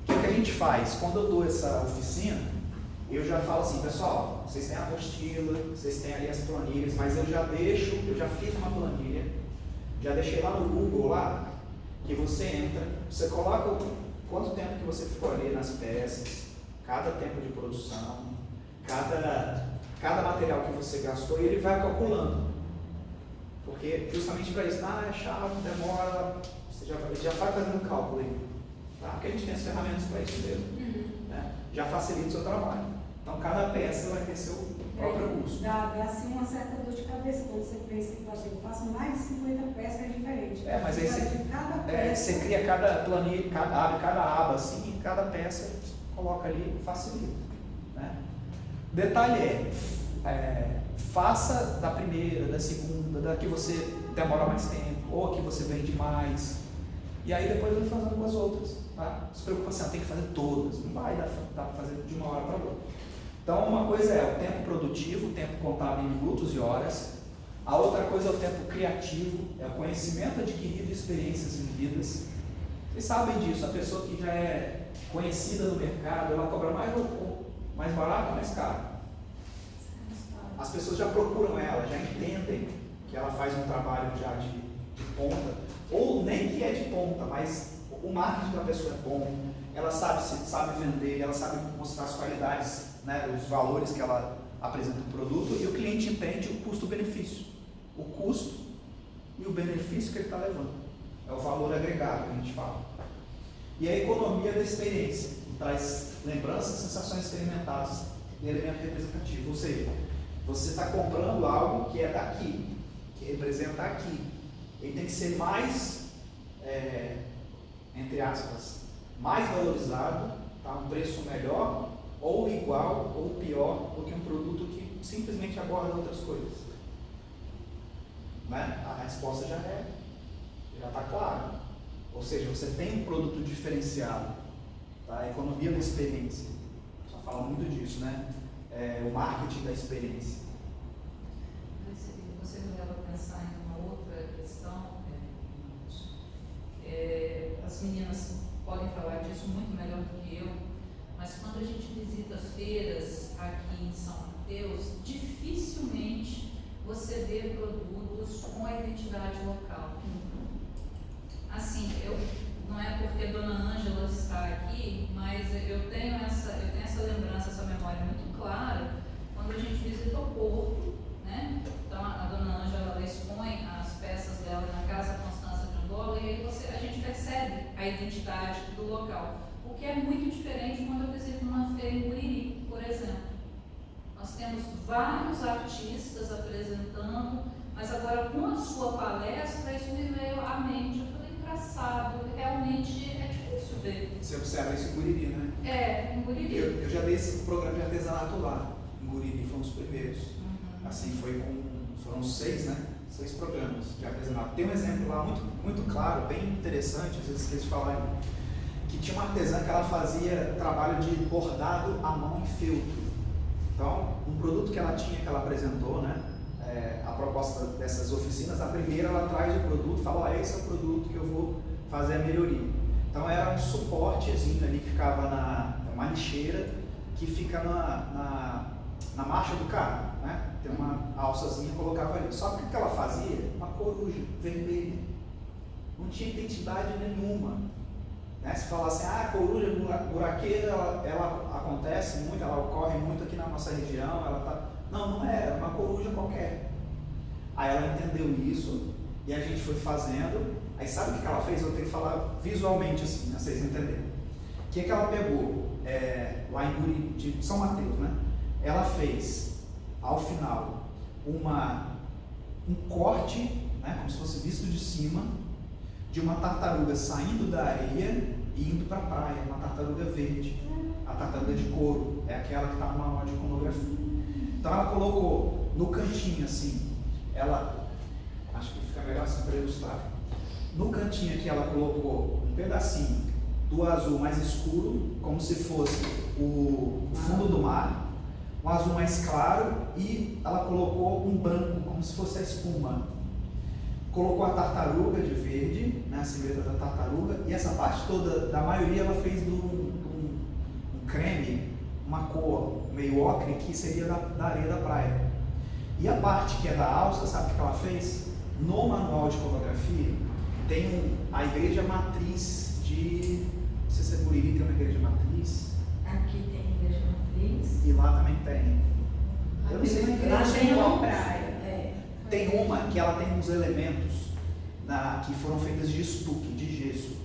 O que a gente faz? Quando eu dou essa oficina, eu já falo assim, pessoal, vocês têm a apostila, vocês têm ali as planilhas, mas eu já fiz uma planilha, já deixei lá no Google lá, que você entra, você coloca quanto tempo que você ficou ali nas peças, cada tempo de produção, cada material que você gastou, e ele vai calculando. Porque justamente para isso, é chato, demora, ele já vai fazendo cálculo aí. Tá? Porque a gente tem as ferramentas para isso mesmo. Né? Já facilita o seu trabalho. Então cada peça vai ter seu próprio custo. Dá assim uma certa dor de cabeça quando você pensa que eu faço mais de 50 peças, é diferente. Mas aí você cria cada planilha, abre cada aba assim, e cada peça coloca ali e facilita. Né? Detalhe faça da primeira, da segunda, da que você demora mais tempo, ou que você vende mais. E aí depois vai fazendo com as outras. Tá? Não se preocupa assim, tem que fazer todas, não vai dar para fazer de uma hora para outra. Então uma coisa é o tempo produtivo, o tempo contábil em minutos e horas. A outra coisa é o tempo criativo, é o conhecimento adquirido e experiências vividas. Vocês sabem disso, a pessoa que já é conhecida no mercado, ela cobra mais barato ou mais caro? As pessoas já procuram ela, já entendem que ela faz um trabalho já de ponta, ou nem que é de ponta, mas o marketing da pessoa é bom, ela sabe vender, ela sabe mostrar as qualidades, né, os valores que ela apresenta no produto, e o cliente entende o custo-benefício. O custo e o benefício que ele está levando. É o valor agregado que a gente fala. E a economia da experiência, traz lembranças, sensações experimentadas e elemento representativo. Ou seja, você está comprando algo que é daqui, que representa aqui. Ele tem que ser mais, entre aspas, mais valorizado, tá? Um preço melhor, ou igual, ou pior, do que um produto que simplesmente aborda outras coisas. Né? A resposta já está clara. Ou seja, você tem um produto diferenciado, tá? A economia da experiência, só fala muito disso, né? O marketing da experiência. Você me leva a pensar em uma outra questão. As meninas podem falar disso muito melhor do que eu, mas quando a gente visita feiras aqui em São Mateus, dificilmente você vê produtos com a identidade local. Assim, não é porque Dona Ângela está aqui, mas eu tenho essa lembrança, essa memória muito clara, quando a gente visitou Porto, né? Então a Dona Ângela ela expõe as peças dela na Casa Constança de Angola, e aí a gente percebe a identidade do local, o que é muito diferente quando eu visito uma feira em Guriri, por exemplo. Nós temos vários artistas apresentando, mas agora com a sua palestra isso me veio à mente. Eu falei, engraçado, realmente é difícil ver. Você observa isso em Guriri, né? É, em Guriri. Eu já dei esse programa de artesanato lá, em Guriri, foi um dos primeiros. Assim, foram 6, né? 6 programas de artesanato. Tem um exemplo lá muito, muito claro, bem interessante, às vezes esqueço de falar, que tinha uma artesã que ela fazia trabalho de bordado à mão em feltro. Então, um produto que ela tinha, que ela apresentou, né? A proposta dessas oficinas, a primeira ela traz o produto e fala, esse é o produto que eu vou fazer a melhoria. Então era um suportezinho ali que ficava uma lixeira que fica na marcha do carro, né? Tem uma alçazinha, colocava ali. Só que o que ela fazia? Uma coruja vermelha. Não tinha identidade nenhuma. Né? Se falasse, a coruja buraqueira, ela acontece muito, ela ocorre muito aqui na nossa região, ela tá... Não era uma coruja qualquer. Aí ela entendeu isso e a gente foi fazendo. Aí sabe o que ela fez? Eu tenho que falar visualmente assim, né? Vocês entenderem. O que ela pegou lá em Guriri, de São Mateus, né? Ela fez, ao final, um corte, né? Como se fosse visto de cima, de uma tartaruga saindo da areia e indo para a praia, uma tartaruga verde, a tartaruga de couro, é aquela que está numa aula de iconografia. Então ela colocou no cantinho assim, acho que fica melhor assim para ilustrar, no cantinho aqui ela colocou um pedacinho do azul mais escuro, como se fosse o fundo do mar, um azul mais claro, e ela colocou um branco, como se fosse a espuma. Colocou a tartaruga de verde, né, a silhueta da tartaruga, e essa parte toda, da maioria, ela fez um creme, uma cor meio ocre, que seria da areia da praia. E a parte que é da alça, sabe o que ela fez? No manual de iconografia, tem a igreja matriz de... Não sei se é Guriri, tem uma igreja matriz. Aqui tem igreja matriz. E lá também tem. Eu não sei. Lá tem uma praia. Tem uma que ela tem uns elementos que foram feitas de estuque, de gesso,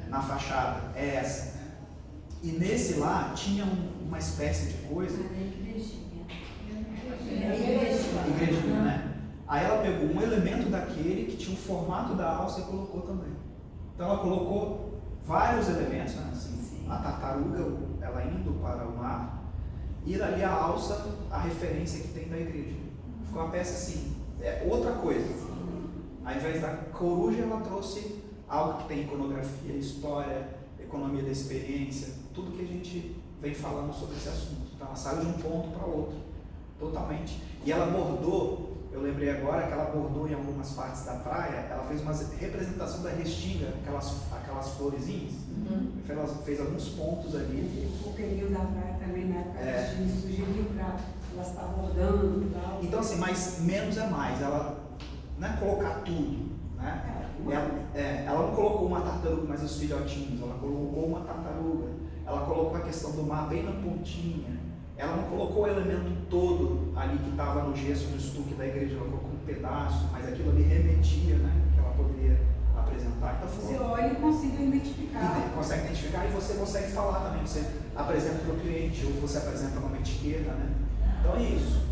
na fachada. É essa. E nesse lá tinha uma espécie de coisa. Igrejinha, né? Aí ela pegou um elemento daquele que tinha o formato da alça e colocou também. Então ela colocou vários elementos, né? Assim, a tartaruga, ela indo para o mar, e ali a alça, a referência que tem da igreja. Ficou uma peça assim. É outra coisa. Ao invés da coruja, ela trouxe algo que tem iconografia, história, economia da experiência, tudo que a gente vem falando sobre esse assunto. Então ela saiu de um ponto para outro, totalmente. E ela bordou, eu lembrei agora que ela bordou em algumas partes da praia, ela fez uma representação da restinga, aquelas florezinhas, fez alguns pontos ali. O período da praia também, na época de sugeriu para elas estar rodando e tal. Então assim, mas menos é mais, ela não é colocar tudo, né? Ela não colocou uma tartaruga, mas os filhotinhos, ela colocou uma tartaruga, ela colocou a questão do mar bem na pontinha, ela não colocou o elemento todo ali que estava no gesso do estuque da igreja, ela colocou um pedaço, mas aquilo ali remetia, né? Que ela poderia apresentar. Então, você olha e consegue identificar. Consegue identificar e você consegue falar também, você apresenta para o cliente, ou você apresenta uma etiqueta, né? Então é isso.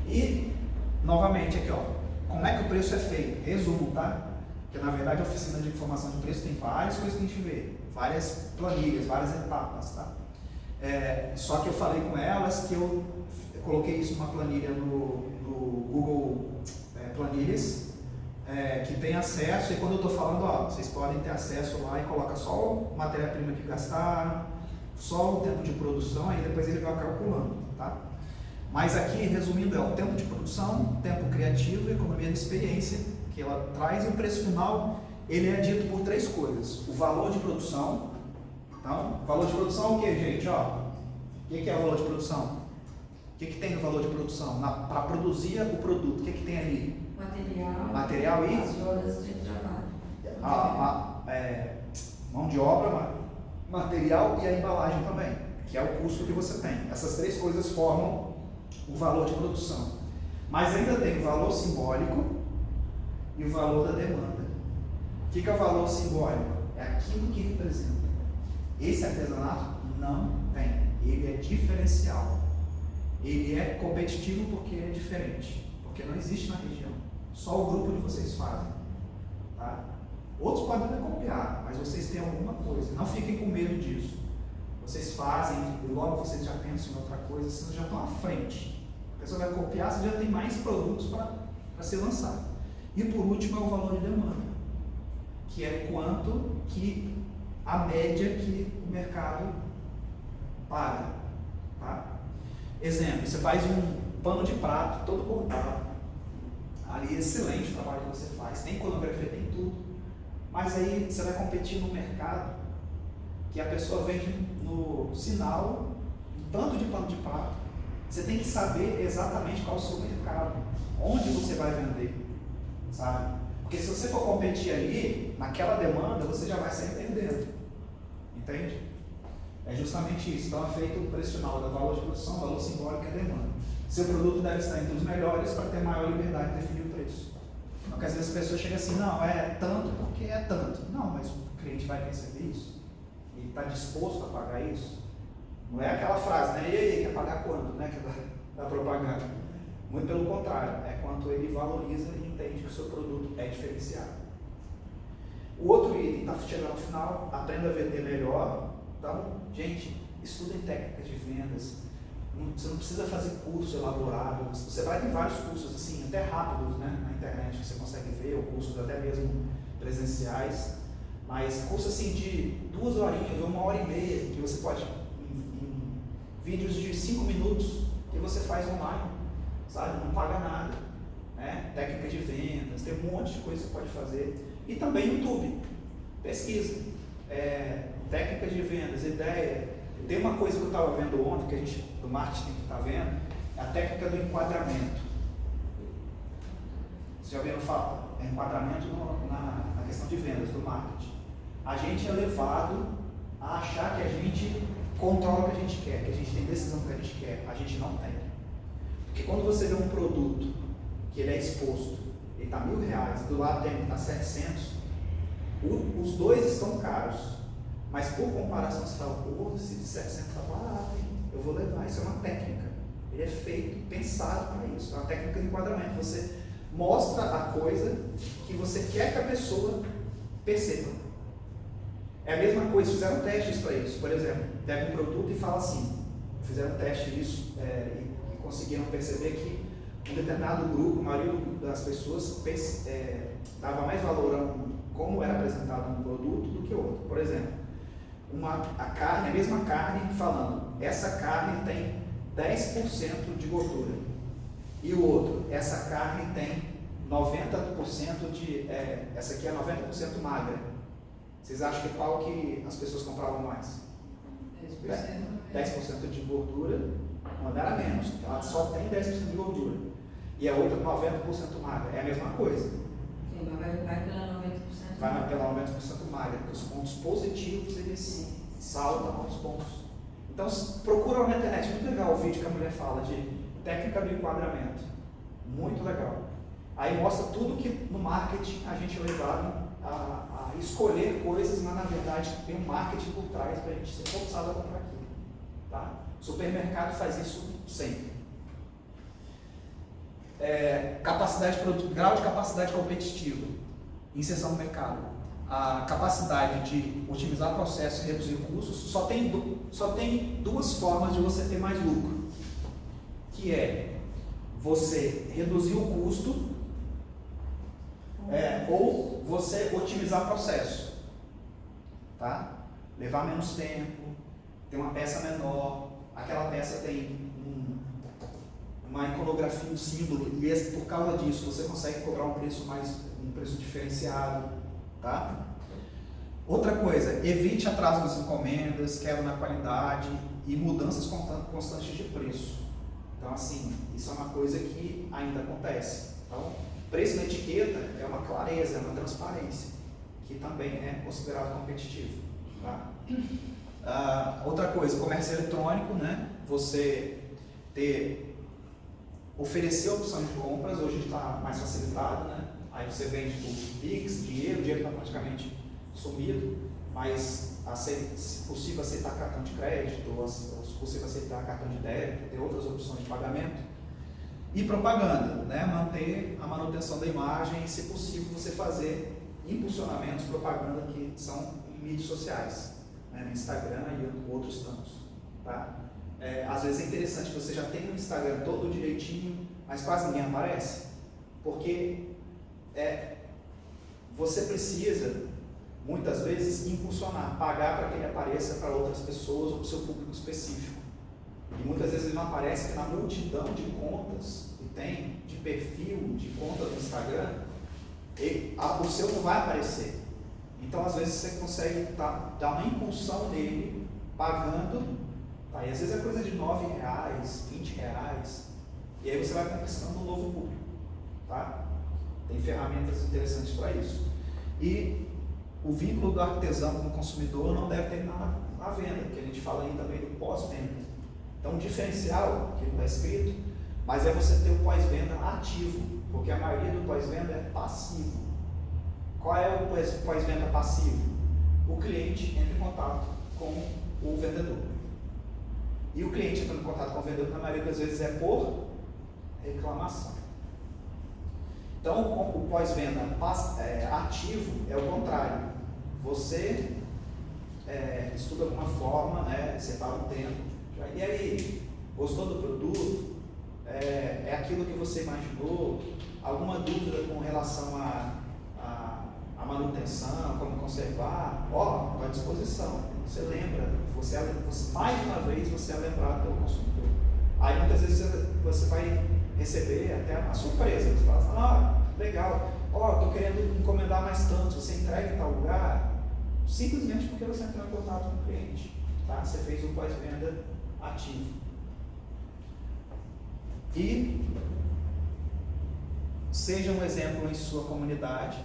E, novamente, aqui, ó, como é que o preço é feito? Resumo, tá? Porque, na verdade, a oficina de informação de preço tem várias coisas que a gente vê, várias planilhas, várias etapas, tá? Só que eu falei com elas que eu coloquei isso numa planilha no Google Planilhas, que tem acesso, e quando eu estou falando, ó, vocês podem ter acesso lá e coloca só o matéria-prima que gastaram, só o tempo de produção, aí depois ele vai calculando, tá? Mas aqui, resumindo, é o tempo de produção, tempo criativo e economia de experiência que ela traz, e o preço final, ele é dito por 3 coisas. O valor de produção. Então, valor de produção é o que, gente? Ó, o que é o valor de produção? O que tem no valor de produção? Para produzir o produto, o que tem ali? Material e as horas de trabalho. Mão de obra, material e a embalagem também, que é o custo que você tem. Essas três coisas formam o valor de produção. Mas ainda tem o valor simbólico e o valor da demanda. O que é o valor simbólico? É aquilo que representa. Esse artesanato não tem. Ele é diferencial. Ele é competitivo porque é diferente. Porque não existe na região. Só o grupo de vocês fazem. Tá? Outros podem até copiar, mas vocês têm alguma coisa. Não fiquem com medo disso. Vocês fazem e logo vocês já pensam em outra coisa, vocês já estão à frente. A pessoa vai copiar, você já tem mais produtos para ser lançado. E por último é o valor de demanda, que é quanto que a média que o mercado paga. Tá? Exemplo, você faz um pano de prato todo bordado. Ali, excelente o trabalho que você faz. Tem iconografia, tem tudo. Mas aí você vai competir no mercado que a pessoa vende no sinal um tanto de pano de prato. Você tem que saber exatamente qual é o seu mercado, onde você vai vender, sabe? Porque se você for competir ali, naquela demanda, você já vai sair perdendo. Entende? É justamente isso. Então é feito o preço final da valor de produção, valor simbólico e a demanda. Seu produto deve estar entre os melhores para ter maior liberdade de definir o preço. Porque às vezes a pessoa chega assim, não, é tanto porque é tanto. Não, mas o cliente vai perceber isso? Ele está disposto a pagar isso? Não é aquela frase, né? E aí, quer pagar quanto, né? Que da propaganda. Muito pelo contrário, é quanto ele valoriza e entende que o seu produto é diferenciado. O outro item, está chegando ao final, aprenda a vender melhor. Então, gente, estudem técnicas de vendas. Você não precisa fazer curso elaborado. Você vai ter vários cursos assim, até rápidos, né, na internet, que você consegue ver, ou cursos até mesmo presenciais. Mas curso assim de 2 horinhas ou 1h30, que você pode, em vídeos de 5 minutos, que você faz online, sabe? Não paga nada. Né? Técnicas de vendas, tem um monte de coisa que você pode fazer. E também YouTube. Pesquisa. Técnicas de vendas, ideia. Tem uma coisa que eu estava vendo ontem, que a gente do marketing tem que estar vendo, é a técnica do enquadramento. Vocês já ouviram falar? É enquadramento na questão de vendas, do marketing. A gente é levado a achar que a gente controla o que a gente quer, que a gente tem decisão do que a gente quer. A gente não tem. Porque quando você vê um produto que ele é exposto, ele está R$1.000, do lado dele está 700, os dois estão caros. Mas por comparação você fala, pô, esse de 700 está barato, hein? Eu vou levar. Isso é uma técnica. Ele é feito, pensado para isso. É uma técnica de enquadramento. Você mostra a coisa que você quer que a pessoa perceba. É a mesma coisa, fizeram testes para isso. Por exemplo, pega um produto e fala assim, fizeram teste disso e conseguiram perceber que um determinado grupo, a maioria das pessoas dava mais valor a como era apresentado um produto do que outro. Por exemplo, a mesma carne falando, essa carne tem 10% de gordura. E o outro, essa carne tem 90% de... essa aqui é 90% magra. Vocês acham que qual que as pessoas compravam mais? 10% de gordura, uma era menos. Ela só tem 10% de gordura. E a outra 90% magra. É a mesma coisa. Sim, vai pela 90%. Vai pela 90% magra, porque os pontos positivos eles saltam aos pontos. Então procura na internet, muito legal o vídeo que a mulher fala de técnica do enquadramento. Muito legal. Aí mostra tudo que no marketing a gente é levado a escolher coisas, mas na verdade tem um marketing por trás para a gente ser forçado a comprar aquilo. Tá? O supermercado faz isso sempre. Grau de capacidade competitiva, inserção no mercado, a capacidade de otimizar processos e reduzir custos. Só tem duas formas de você ter mais lucro, que é você reduzir o custo ou você otimizar processo, tá? Levar menos tempo, ter uma peça menor, aquela peça tem uma iconografia, um símbolo, e por causa disso você consegue cobrar um preço diferenciado, tá? Outra coisa, evite atraso nas encomendas, queda na qualidade e mudanças constantes de preço. Então assim, isso é uma coisa que ainda acontece. Então, preço na etiqueta é uma clareza, é uma transparência. que também é considerado competitivo. Tá? Outra coisa, comércio eletrônico, né? Você oferecer opção de compras, hoje está mais facilitado, né? Aí você vende por Pix, dinheiro, o dinheiro está praticamente sumido, mas se possível aceitar cartão de crédito, ou se possível aceitar cartão de débito, ter outras opções de pagamento. E propaganda, né? Manter a manutenção da imagem e, se possível, você fazer impulsionamentos, propaganda que são em mídias sociais, né? No Instagram e outros tantos. Tá? Às vezes é interessante que você já tenha no Instagram todo direitinho, mas quase ninguém aparece, porque você precisa, muitas vezes, impulsionar, pagar para que ele apareça para outras pessoas ou para o seu público específico. E muitas vezes ele não aparece porque na multidão de contas que tem, de perfil, de conta do Instagram, o seu não vai aparecer. Então, às vezes, você consegue dar uma impulsão nele, pagando, tá? E às vezes é coisa de R$ 9, R$ 20, e aí você vai conquistando um novo público. Tá? Tem ferramentas interessantes para isso. E o vínculo do artesão com o consumidor não deve terminar na venda, porque a gente fala aí também do pós-venda. Então, o diferencial, que não está escrito, mas é você ter o pós-venda ativo, porque a maioria do pós-venda é passivo. Qual é o pós-venda passivo? O cliente entra em contato com o vendedor. E o cliente entrando em contato com o vendedor, na maioria das vezes, é por reclamação. Então, o pós-venda ativo é o contrário. Você estuda alguma forma, né, separa um tempo. E aí, gostou do produto? É aquilo que você imaginou? Alguma dúvida com relação à manutenção, como conservar? Estou à disposição. Você lembra, mais uma vez você é lembrado pelo consumidor. Aí muitas vezes você vai receber até uma surpresa. Você fala, legal, estou querendo encomendar mais tanto, você entrega em tal lugar, simplesmente porque você entrou em contato com o cliente. Tá? Você fez um pós-venda ativo. E seja um exemplo em sua comunidade,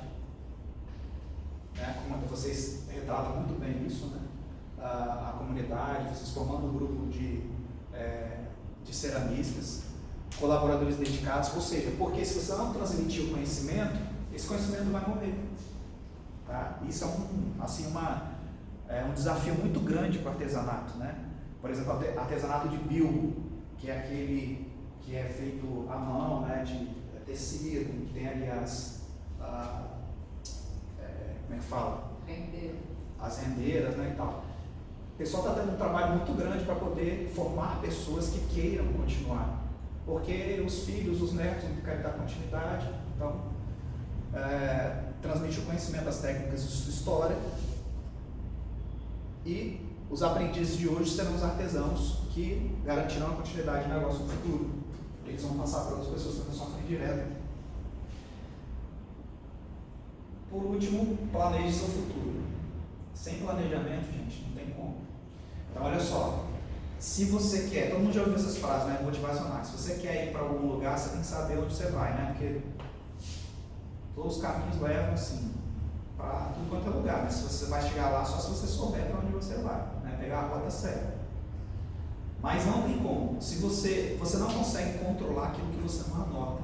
né? Como vocês retratam muito bem isso, né? A comunidade, vocês formando um grupo de ceramistas, colaboradores dedicados, ou seja, porque se você não transmitir o conhecimento, esse conhecimento vai morrer. Tá? Isso é um desafio muito grande para o artesanato, né? Por exemplo, artesanato de bilbo, que é aquele que é feito à mão, né, de tecido, que tem ali como é que fala? As rendeiras, né, e tal. O pessoal está tendo um trabalho muito grande para poder formar pessoas que queiram continuar, porque os filhos, os netos não querem dar continuidade. Então, transmite o conhecimento das técnicas de sua história, e os aprendizes de hoje serão os artesãos que garantirão a continuidade de negócio no futuro. Eles vão passar para outras pessoas que estão sofrendo direto. Por último, planeje seu futuro. Sem planejamento, gente, não tem como. Então, olha só, se você quer, todo mundo já ouviu essas frases, né, motivacionais. Se você quer ir para algum lugar, você tem que saber onde você vai, né? Porque todos os caminhos levam, assim, para tudo quanto é lugar. Mas se você vai chegar lá só se você souber para onde você vai, né? Pegar a rota certa. Mas não tem como. Se você não consegue controlar aquilo que você não anota.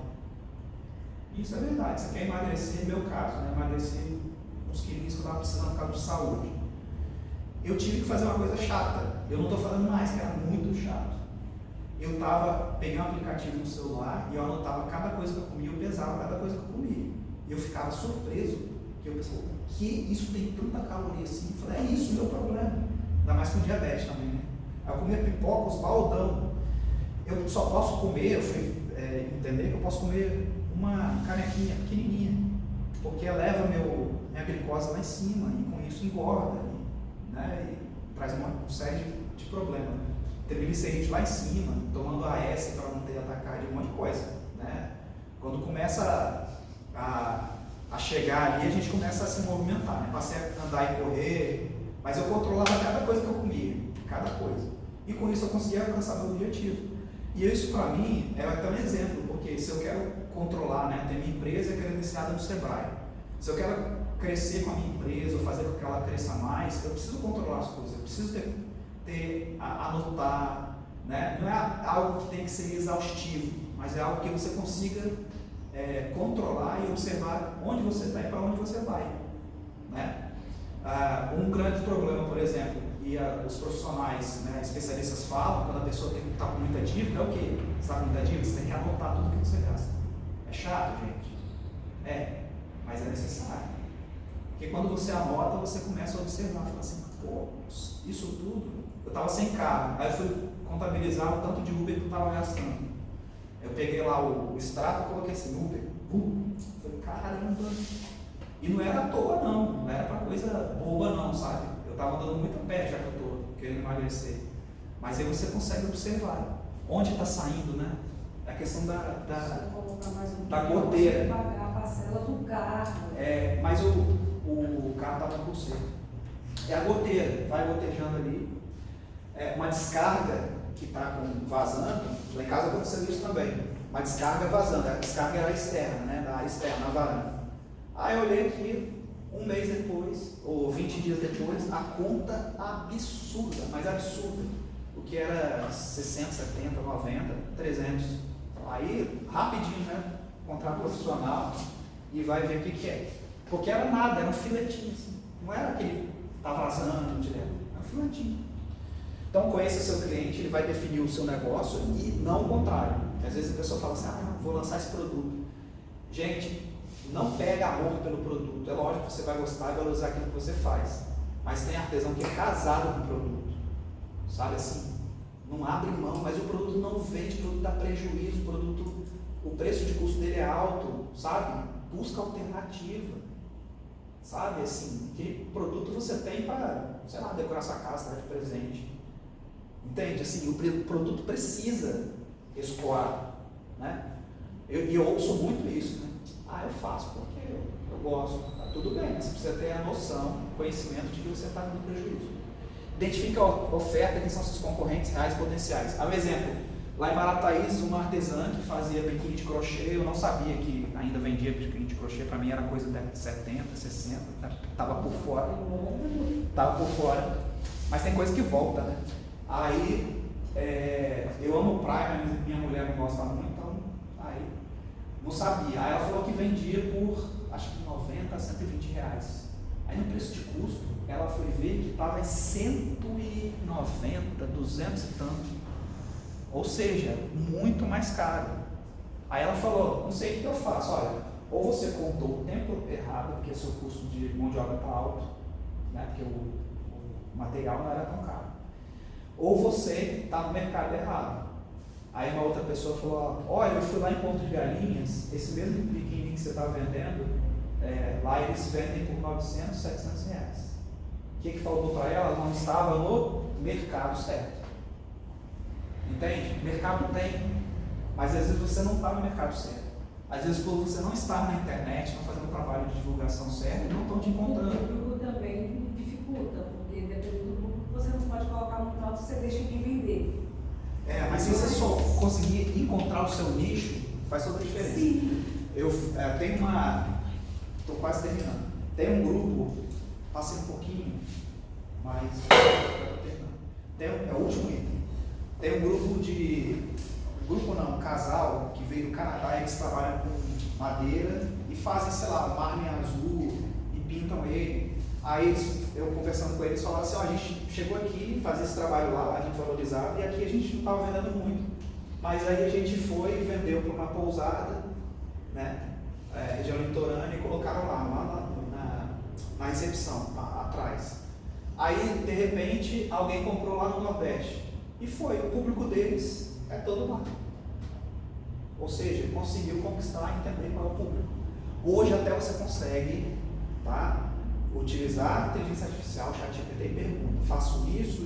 Isso é verdade. Você quer emagrecer, no meu caso, né? Emagrecer uns quilinhos que eu estava precisando por causa de saúde. Eu tive que fazer uma coisa chata. Eu não estou falando mais, que era muito chato. Eu peguei um aplicativo no celular e eu anotava cada coisa que eu comia, eu pesava cada coisa que eu comia. E eu ficava surpreso, que eu pensava, que isso tem tanta caloria assim? Eu falei, é isso o meu problema. Ainda mais com diabetes também, né? Aí eu comia pipoca, os baldão. Eu só posso comer, eu fui entender que eu posso comer uma canequinha pequenininha, porque eleva minha glicose lá em cima e com isso engorda, né? E traz uma série de problemas. Triglicerídeos lá em cima, tomando AS para não ter ataque, um monte de coisa, né? Quando começa a chegar ali, a gente começa a se movimentar, né? Passei a andar e correr, mas eu controlava cada coisa que eu comia, cada coisa. E com isso eu conseguia alcançar meu objetivo. E isso para mim é até um exemplo, porque se eu quero controlar, né, ter minha empresa credenciada no Sebrae, se eu quero crescer com a minha empresa, ou fazer com que ela cresça mais, eu preciso controlar as coisas, eu preciso anotar, né? Não é algo que tem que ser exaustivo, mas é algo que você consiga controlar e observar onde você está e para onde você vai, né? Um grande problema, por exemplo, e os profissionais, né, especialistas falam, quando a pessoa está com muita dívida, é o quê? Você está com muita dívida, você tem que anotar tudo que você gasta. É chato, gente? Mas é necessário. Porque quando você anota, você começa a observar, fala assim, pô, isso tudo, eu estava sem carro, aí eu fui contabilizar o tanto de Uber que eu estava gastando. Eu peguei lá o extrato e coloquei assim, Uber, falei, caramba. E não era à toa não era pra coisa boba não, sabe? Eu estava andando muito a pé já que eu estou querendo emagrecer. Mas aí você consegue observar onde está saindo, né? É a questão da goteira. Pagar a parcela do carro. Mas o carro estava com você. É a goteira, vai gotejando ali. Uma descarga que está vazando, lá em casa aconteceu isso também. Uma descarga vazando, a descarga era externa, né? Da área externa, na varanda. Aí eu olhei aqui, um mês depois, ou 20 dias depois, a conta absurda, mas absurda. O que era 60, 70, 90, 300. Aí, rapidinho, né? Contrato profissional e vai ver o que é. Porque era nada, era um filetinho assim. Não era aquele tá vazando direto, era um filetinho. Então, conheça seu cliente, ele vai definir o seu negócio e não o contrário. Às vezes a pessoa fala assim, vou lançar esse produto. Gente, não pega amor pelo produto. É lógico que você vai gostar e valorizar aquilo que você faz. Mas tem artesão que é casado com o produto. Sabe assim? Não abre mão, mas o produto não vende, o produto dá prejuízo, o preço de custo dele é alto, sabe? Busca alternativa. Sabe assim? Que produto você tem para, sei lá, decorar sua casa, dar de presente. Entende? Assim, o produto precisa escoar, né? Eu ouço muito isso, né? Eu faço porque eu gosto. Tá tudo bem, mas você precisa ter a noção, conhecimento de que você está dando prejuízo. Identifica a oferta, quem são seus concorrentes reais potenciais. Um exemplo, lá em Marataízes, uma artesã que fazia biquíni de crochê, eu não sabia que ainda vendia biquíni de crochê, para mim era coisa da década de 70, 60, estava por fora. Mas tem coisa que volta, né? Aí, eu amo praia, mas minha mulher não gosta muito, então, aí, não sabia. Aí ela falou que vendia por, acho que 90 a 120 reais. Aí no preço de custo, ela foi ver que estava em 190, 200 e tanto. Ou seja, muito mais caro. Aí ela falou, não sei o que eu faço, olha, ou você contou o tempo errado, porque seu custo de mão de obra está alto, né, porque o material não era tão caro. Ou você está no mercado errado. Aí uma outra pessoa falou, olha, eu fui lá em Ponto de Galinhas, esse mesmo biquíni que você está vendendo, lá eles vendem por 900, 700 reais. O que faltou para ela? Não estava no mercado certo. Entende? O mercado tem, mas às vezes você não está no mercado certo. Às vezes por você não estar na internet, não fazendo um trabalho de divulgação certo, não estão te encontrando. O público também dificulta, porque dependendo do público você não pode colocar muito alto, você deixa de vender. Mas se você só conseguir encontrar o seu nicho, faz toda a diferença. Sim. Eu tenho estou quase terminando. Tem um grupo, passei um pouquinho, mas estou terminando. É o último item. Tem um um casal que veio do Canadá, eles trabalham com madeira e fazem, sei lá, marne azul e pintam ele. Aí eu conversando com eles, falaram assim, a gente chegou aqui, fazia esse trabalho lá, a gente valorizava, e aqui a gente não estava vendendo muito. Mas aí a gente foi e vendeu para uma pousada, né, região litorânea, e colocaram lá na recepção, atrás. Aí, de repente, alguém comprou lá no Nordeste. E foi, o público deles é todo lá. Ou seja, conseguiu conquistar e entender qual é o público. Hoje até você consegue, tá, utilizar a inteligência artificial, o ChatGPT, e pergunta, faço isso,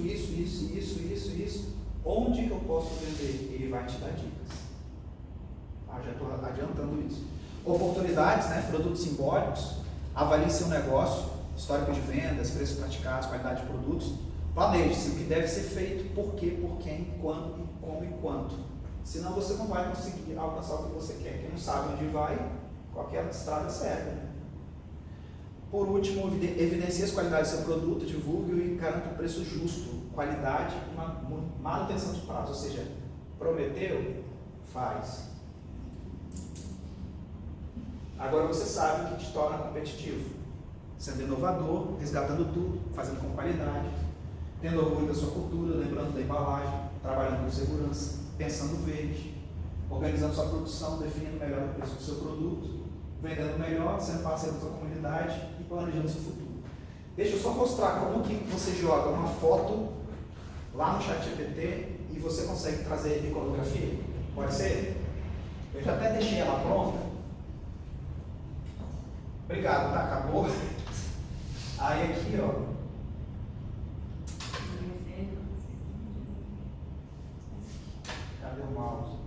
onde que eu posso vender? Ele vai te dar dicas. Já estou adiantando isso. Oportunidades, né, produtos simbólicos, avalie seu negócio, histórico de vendas, preços praticados, qualidade de produtos. Planeje-se o que deve ser feito, por quê, por quem, quando, como e quanto. Senão você não vai conseguir alcançar o que você quer. Quem não sabe onde vai, qualquer estrada serve. Né? Por último, evidencie as qualidades do seu produto, divulgue e garanta um preço justo, qualidade e uma manutenção de prazo. Ou seja, prometeu, faz. Agora você sabe o que te torna competitivo. Sendo inovador, resgatando tudo, fazendo com qualidade, tendo orgulho da sua cultura, lembrando da embalagem, trabalhando com segurança, pensando verde, organizando sua produção, definindo melhor o preço do seu produto, vendendo melhor, sendo parceiro da sua comunidade e planejando seu futuro. Deixa eu só mostrar como que você joga uma foto lá no ChatGPT e você consegue trazer iconografia. Pode ser? Eu já até deixei ela pronta. Obrigado, tá? Acabou? Aí aqui, ó. Cadê o mouse?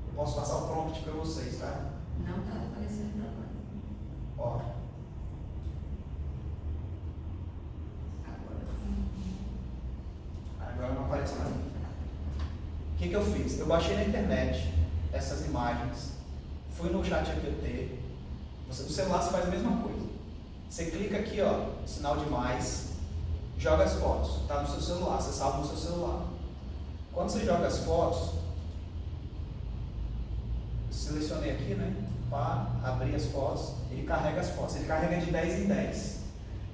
Eu posso passar o prompt para vocês, tá? Não está aparecendo agora. Ó. Agora não aparece nada. O que eu fiz? Eu baixei na internet essas imagens, fui no ChatGPT. No celular você faz a mesma coisa. Você clica aqui, ó, sinal de mais, joga as fotos. Está no seu celular, você salva no seu celular. Quando você joga as fotos, selecionei aqui, né? Para abrir as fotos, ele carrega as fotos. Ele carrega de 10 em 10.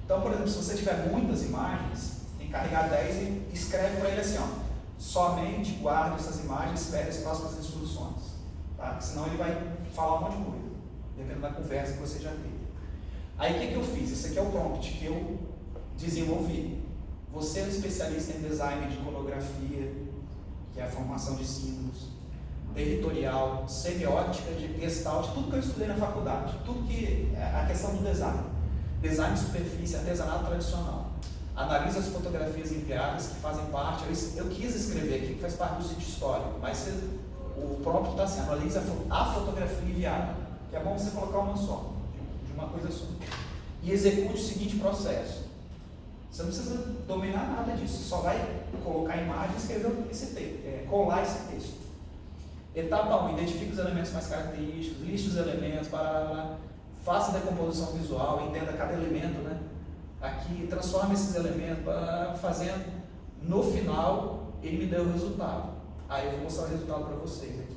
Então, por exemplo, se você tiver muitas imagens, tem que carregar 10 e escreve para ele assim, ó, somente guarde essas imagens e espere as próximas instruções. Tá? Senão ele vai falar um monte de coisa, dependendo da conversa que você já teve. Aí o que eu fiz? Esse aqui é o prompt que eu desenvolvi. Você é um especialista em design de iconografia, que é a formação de símbolos, territorial, semiótica, de gestalt, tudo que eu estudei na faculdade, tudo que é a questão do design. Design de superfície, artesanato tradicional. Analisa as fotografias enviadas que fazem parte, eu quis escrever aqui, que faz parte do sítio histórico, mas o prompt está assim, analisa a fotografia enviada, que é bom você colocar uma só, de uma coisa só. E execute o seguinte processo. Você não precisa dominar nada disso, só vai colocar a imagem e escrever esse texto, colar esse texto. Etapa 1, identifique os elementos mais característicos, liste os elementos, faça a decomposição visual, entenda cada elemento, né? Aqui, transforme esses elementos, fazendo. No final, ele me deu o resultado. Aí eu vou mostrar o resultado para vocês aqui.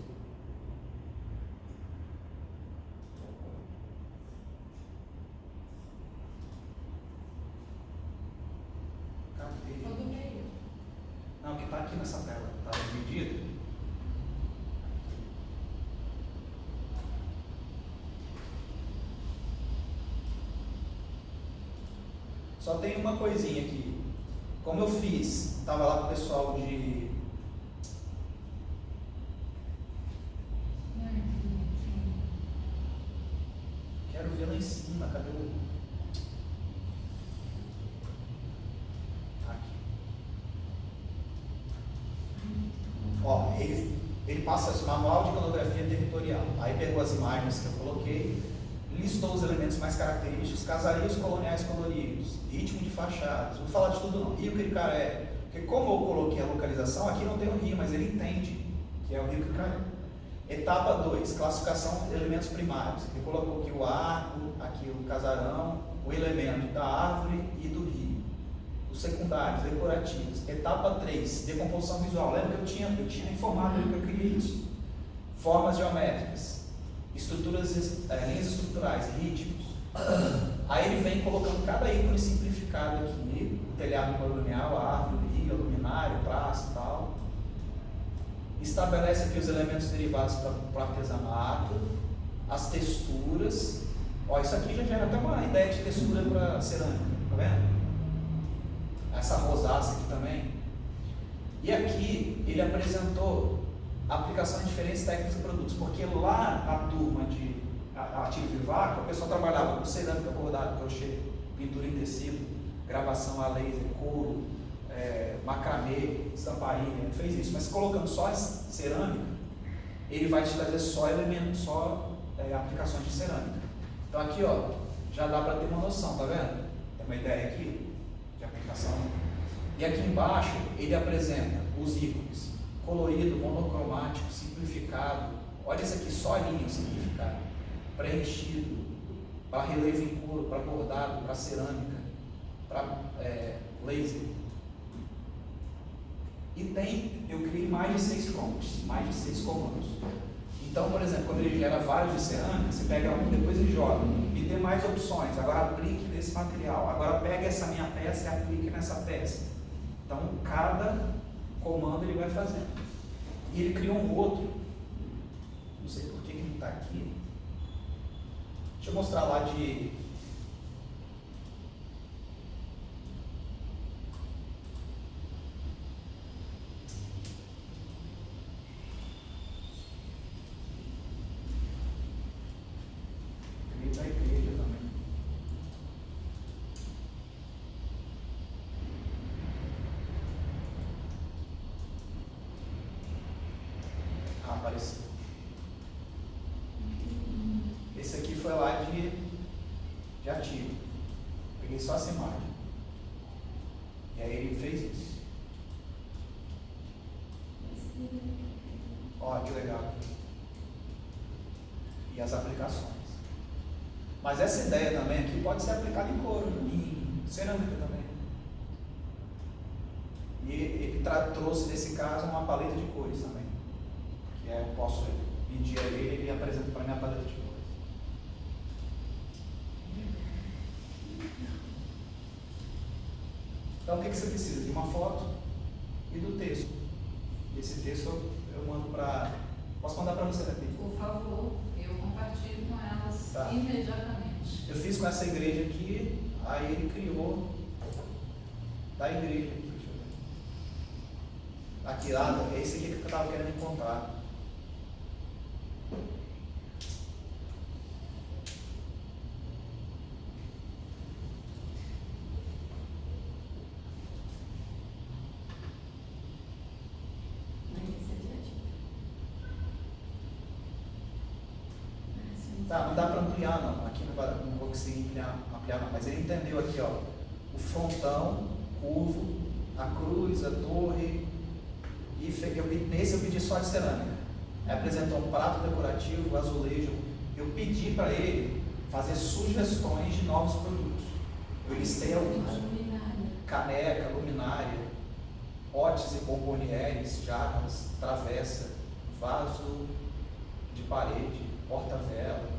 Cadê? Não, que está aqui nessa tela, está dividido. Só tem uma coisinha aqui. Como eu fiz, estava lá com o pessoal de... Quero ver lá em cima, cadê o... Aqui. Ó, ele passa esse manual de iconografia territorial. Aí pegou as imagens que eu coloquei, listou os elementos mais característicos, casarias coloniais coloridos, ritmo de fachadas, vou falar de tudo não, Rio Quiricaré, porque como eu coloquei a localização, aqui não tem o rio, mas ele entende que é o Rio Quiricaré. Etapa 2, classificação de elementos primários, ele colocou aqui o arco, aqui o casarão, o elemento da árvore e do rio, os secundários, decorativos. Etapa 3, decomposição visual, lembra que eu tinha informado que eu queria isso. Formas geométricas, estruturas, linhas estruturais, ritmos. Aí ele vem colocando cada ícone simplificado aqui, o telhado colonial, a árvore, o rio, a luminária, praça e tal. Estabelece aqui os elementos derivados para o artesanato, as texturas. Ó, isso aqui já gera até uma ideia de textura para cerâmica, tá vendo? Essa rosácea aqui também. E aqui ele apresentou a aplicação de diferentes técnicas e produtos, porque lá na turma de Ativo Vivaco, o pessoal trabalhava com cerâmica, bordado, crochê, pintura em tecido, gravação a laser, couro, macramê, estamparia, ele fez isso, mas colocando só cerâmica, ele vai te trazer só elementos, aplicações de cerâmica. Então aqui, ó, já dá para ter uma noção, tá vendo? Tem uma ideia aqui de aplicação. E aqui embaixo ele apresenta os ícones. Colorido, monocromático, simplificado. Olha esse aqui, só linha simplificado. preenchido, para relevo em couro, para bordado, para cerâmica, para laser. E eu criei mais de 6 prompts, mais de 6 comandos. Então, por exemplo, quando ele gera vários de cerâmica, você pega um, depois ele joga, me dê mais opções, agora aplique nesse material, agora pega essa minha peça e aplique nessa peça. Então, cada comando ele vai fazendo. E ele criou um outro, não sei por que ele está aqui. Deixa eu mostrar lá de... Criei da igreja também. Apareceu. Esse aqui foi lá de ativo. Peguei só essa imagem. E aí ele fez isso. Ó, que legal. E as aplicações. Mas essa ideia também aqui pode ser aplicada em couro, em cerâmica também. E ele trouxe nesse caso uma paleta de cores também. Que eu posso pedir a ele e ele apresenta para mim a paleta de cores. Então o que você precisa? De uma foto e do texto. Esse texto eu mando para... Posso mandar para você daqui? Por favor, eu compartilho com elas imediatamente. Eu fiz com essa igreja aqui, aí ele criou da igreja. Deixa eu ver. Aqui lá, é esse aqui que eu estava querendo encontrar. Tá, não dá para ampliar não, aqui não vou conseguir ampliar não, mas ele entendeu aqui, ó, o frontão, curvo, a cruz, a torre, e nesse eu pedi só de cerâmica. Aí apresentou um prato decorativo, azulejo. Eu pedi para ele fazer sugestões de novos produtos. Eu listei alguns. Caneca, luminária, potes e bombonieres, jarras, travessa, vaso de parede, porta-vela.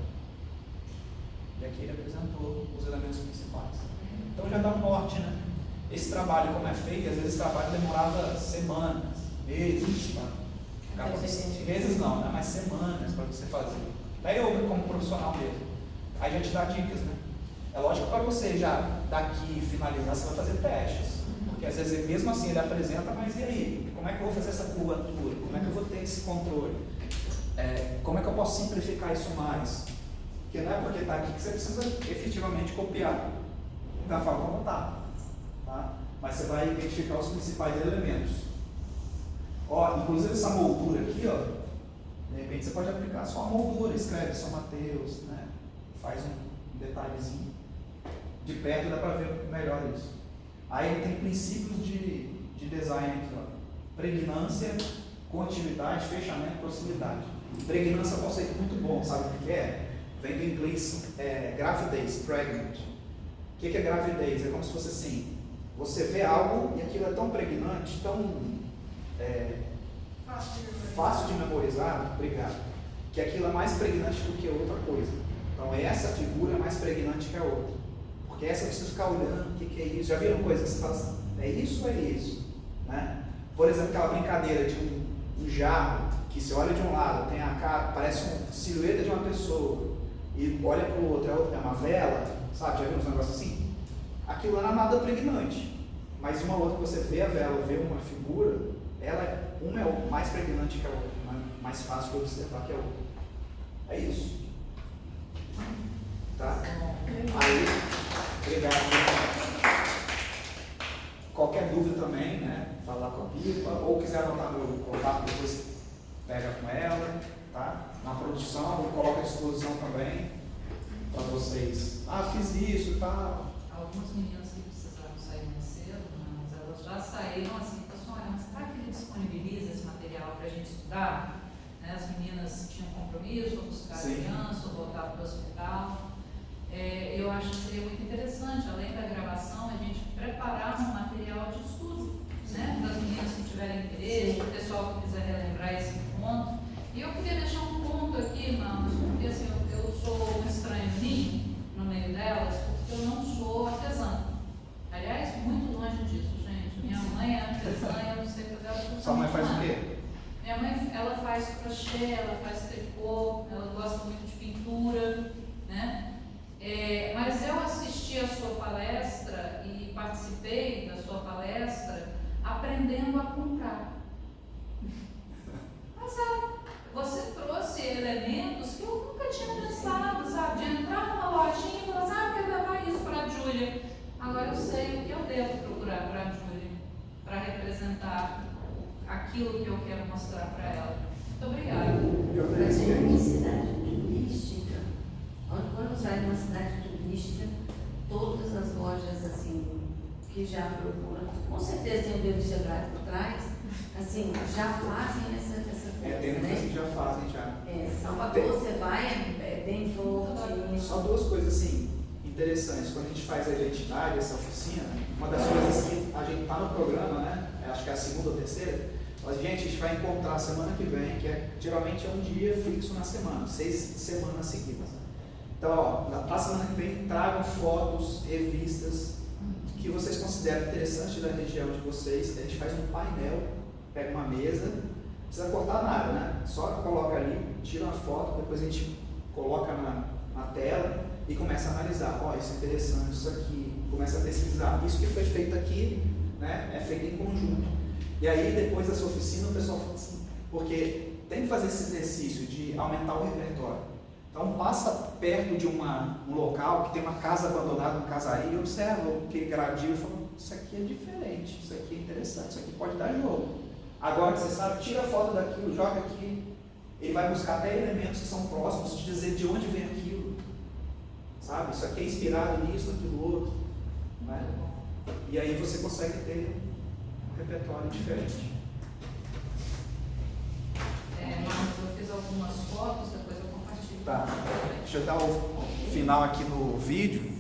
E aqui ele apresentou os elementos principais. Então já dá um norte, né? Esse trabalho, como é feito, às vezes esse trabalho demorava semanas, meses, meses não, né? Mas semanas para você fazer. Daí eu, como profissional mesmo, aí já te dá dicas, né? É lógico que para você já daqui finalizar, você vai fazer testes. Porque às vezes mesmo assim ele apresenta, mas e aí? Como é que eu vou fazer essa curvatura? Como é que eu vou ter esse controle? Como é que eu posso simplificar isso mais? Porque não é porque está aqui que você precisa efetivamente copiar da forma como está. Tá? Mas você vai identificar os principais elementos. Ó, inclusive essa moldura aqui, ó, de repente você pode aplicar só a moldura, escreve São Mateus, né? Faz um detalhezinho. De perto dá para ver melhor isso. Aí ele tem princípios de design aqui, ó. Pregnância, continuidade, fechamento, proximidade. Pregnância é um conceito muito bom, sabe o que é? Vem do inglês gravidez, pregnant. O que é gravidez? É como se fosse assim, você vê algo e aquilo é tão pregnante, tão fácil de memorizar, obrigado, que aquilo é mais pregnante do que outra coisa. Então essa figura é mais pregnante que a outra. Porque essa eu preciso ficar olhando, o que é isso? Já viram coisa que você fala assim, é isso ou é isso? Né? Por exemplo, aquela brincadeira de um jarro, que você olha de um lado, tem a cara, parece uma silhueta de uma pessoa, e olha para o outro, é uma vela, sabe? Já viu uns negócios assim? Aquilo não é nada pregnante, mas uma outra que você vê a vela, vê uma figura, uma é mais pregnante que a outra, mais fácil de observar que a outra. É isso. Tá? Aí, obrigado. Qualquer dúvida também, né? Falar com a Pipa, ou quiser anotar meu contato, depois pega com ela, tá? Na produção, eu coloco à disposição também para vocês. Ah, fiz isso e tal. Algumas meninas que precisaram sair mais cedo, mas elas já saíram assim, pessoal, mas será que ele disponibiliza esse material para a gente estudar? Né? As meninas tinham compromisso, ou buscar criança, ou voltado do hospital. Eu acho que seria muito interessante, além da gravação, a gente preparar um material de estudo, né? Para as meninas que tiverem interesse, para o pessoal que quiser relembrar esse ponto. E eu queria deixar um ponto aqui, irmãos, porque assim, eu sou um estranhozinho no meio delas, porque eu não sou artesã. Aliás, muito longe disso, gente. Minha mãe é artesã e eu não sei fazer ela. Sua mãe faz o quê? Minha mãe, ela faz crochê, ela faz tricô, ela gosta muito de pintura, né? Mas eu assisti a sua palestra e participei da sua palestra aprendendo a comprar. Mas você trouxe elementos que eu nunca tinha pensado, sabe? De entrar numa lojinha e falar assim, eu quero levar isso para a Júlia. Agora eu sei o que eu devo procurar para a Júlia, para representar aquilo que eu quero mostrar para ela. Muito obrigada. Mas é uma cidade turística. Quando sai de uma cidade turística, todas as lojas assim que já procuram, com certeza tem o dedo do Sebrae por trás, assim, já fazem essa coisa, Tem muitas que já fazem já. Salvador, você vai, é bem forte. Só duas coisas assim interessantes. Quando a gente faz a identidade, essa oficina, uma das coisas que a gente está no programa, né? Acho que é a segunda ou terceira. Mas, gente, a gente vai encontrar semana que vem, que geralmente é um dia fixo na semana, 6 semanas seguidas. Então, na semana que vem, tragam fotos, revistas que vocês consideram interessantes da região de vocês. A gente faz um painel, pega uma mesa, não precisa cortar nada, né? Só coloca ali, tira uma foto, depois a gente coloca na tela e começa a analisar. Isso é interessante, isso aqui. Começa a pesquisar. Isso que foi feito aqui, né, é feito em conjunto. E aí, depois dessa oficina, o pessoal fala assim, porque tem que fazer esse exercício de aumentar o repertório. Então, passa perto de um local que tem uma casa abandonada, um casario, e observa aquele gradil e fala, isso aqui é diferente, isso aqui é interessante, isso aqui pode dar jogo. Agora que você sabe, tira a foto daquilo, joga aqui, ele vai buscar até elementos que são próximos, te dizer de onde vem aquilo, sabe? Isso aqui é inspirado nisso, naquilo outro, né? E aí você consegue ter um repertório diferente. Mas eu fiz algumas fotos, depois eu compartilho. Tá, deixa eu dar o final aqui no vídeo.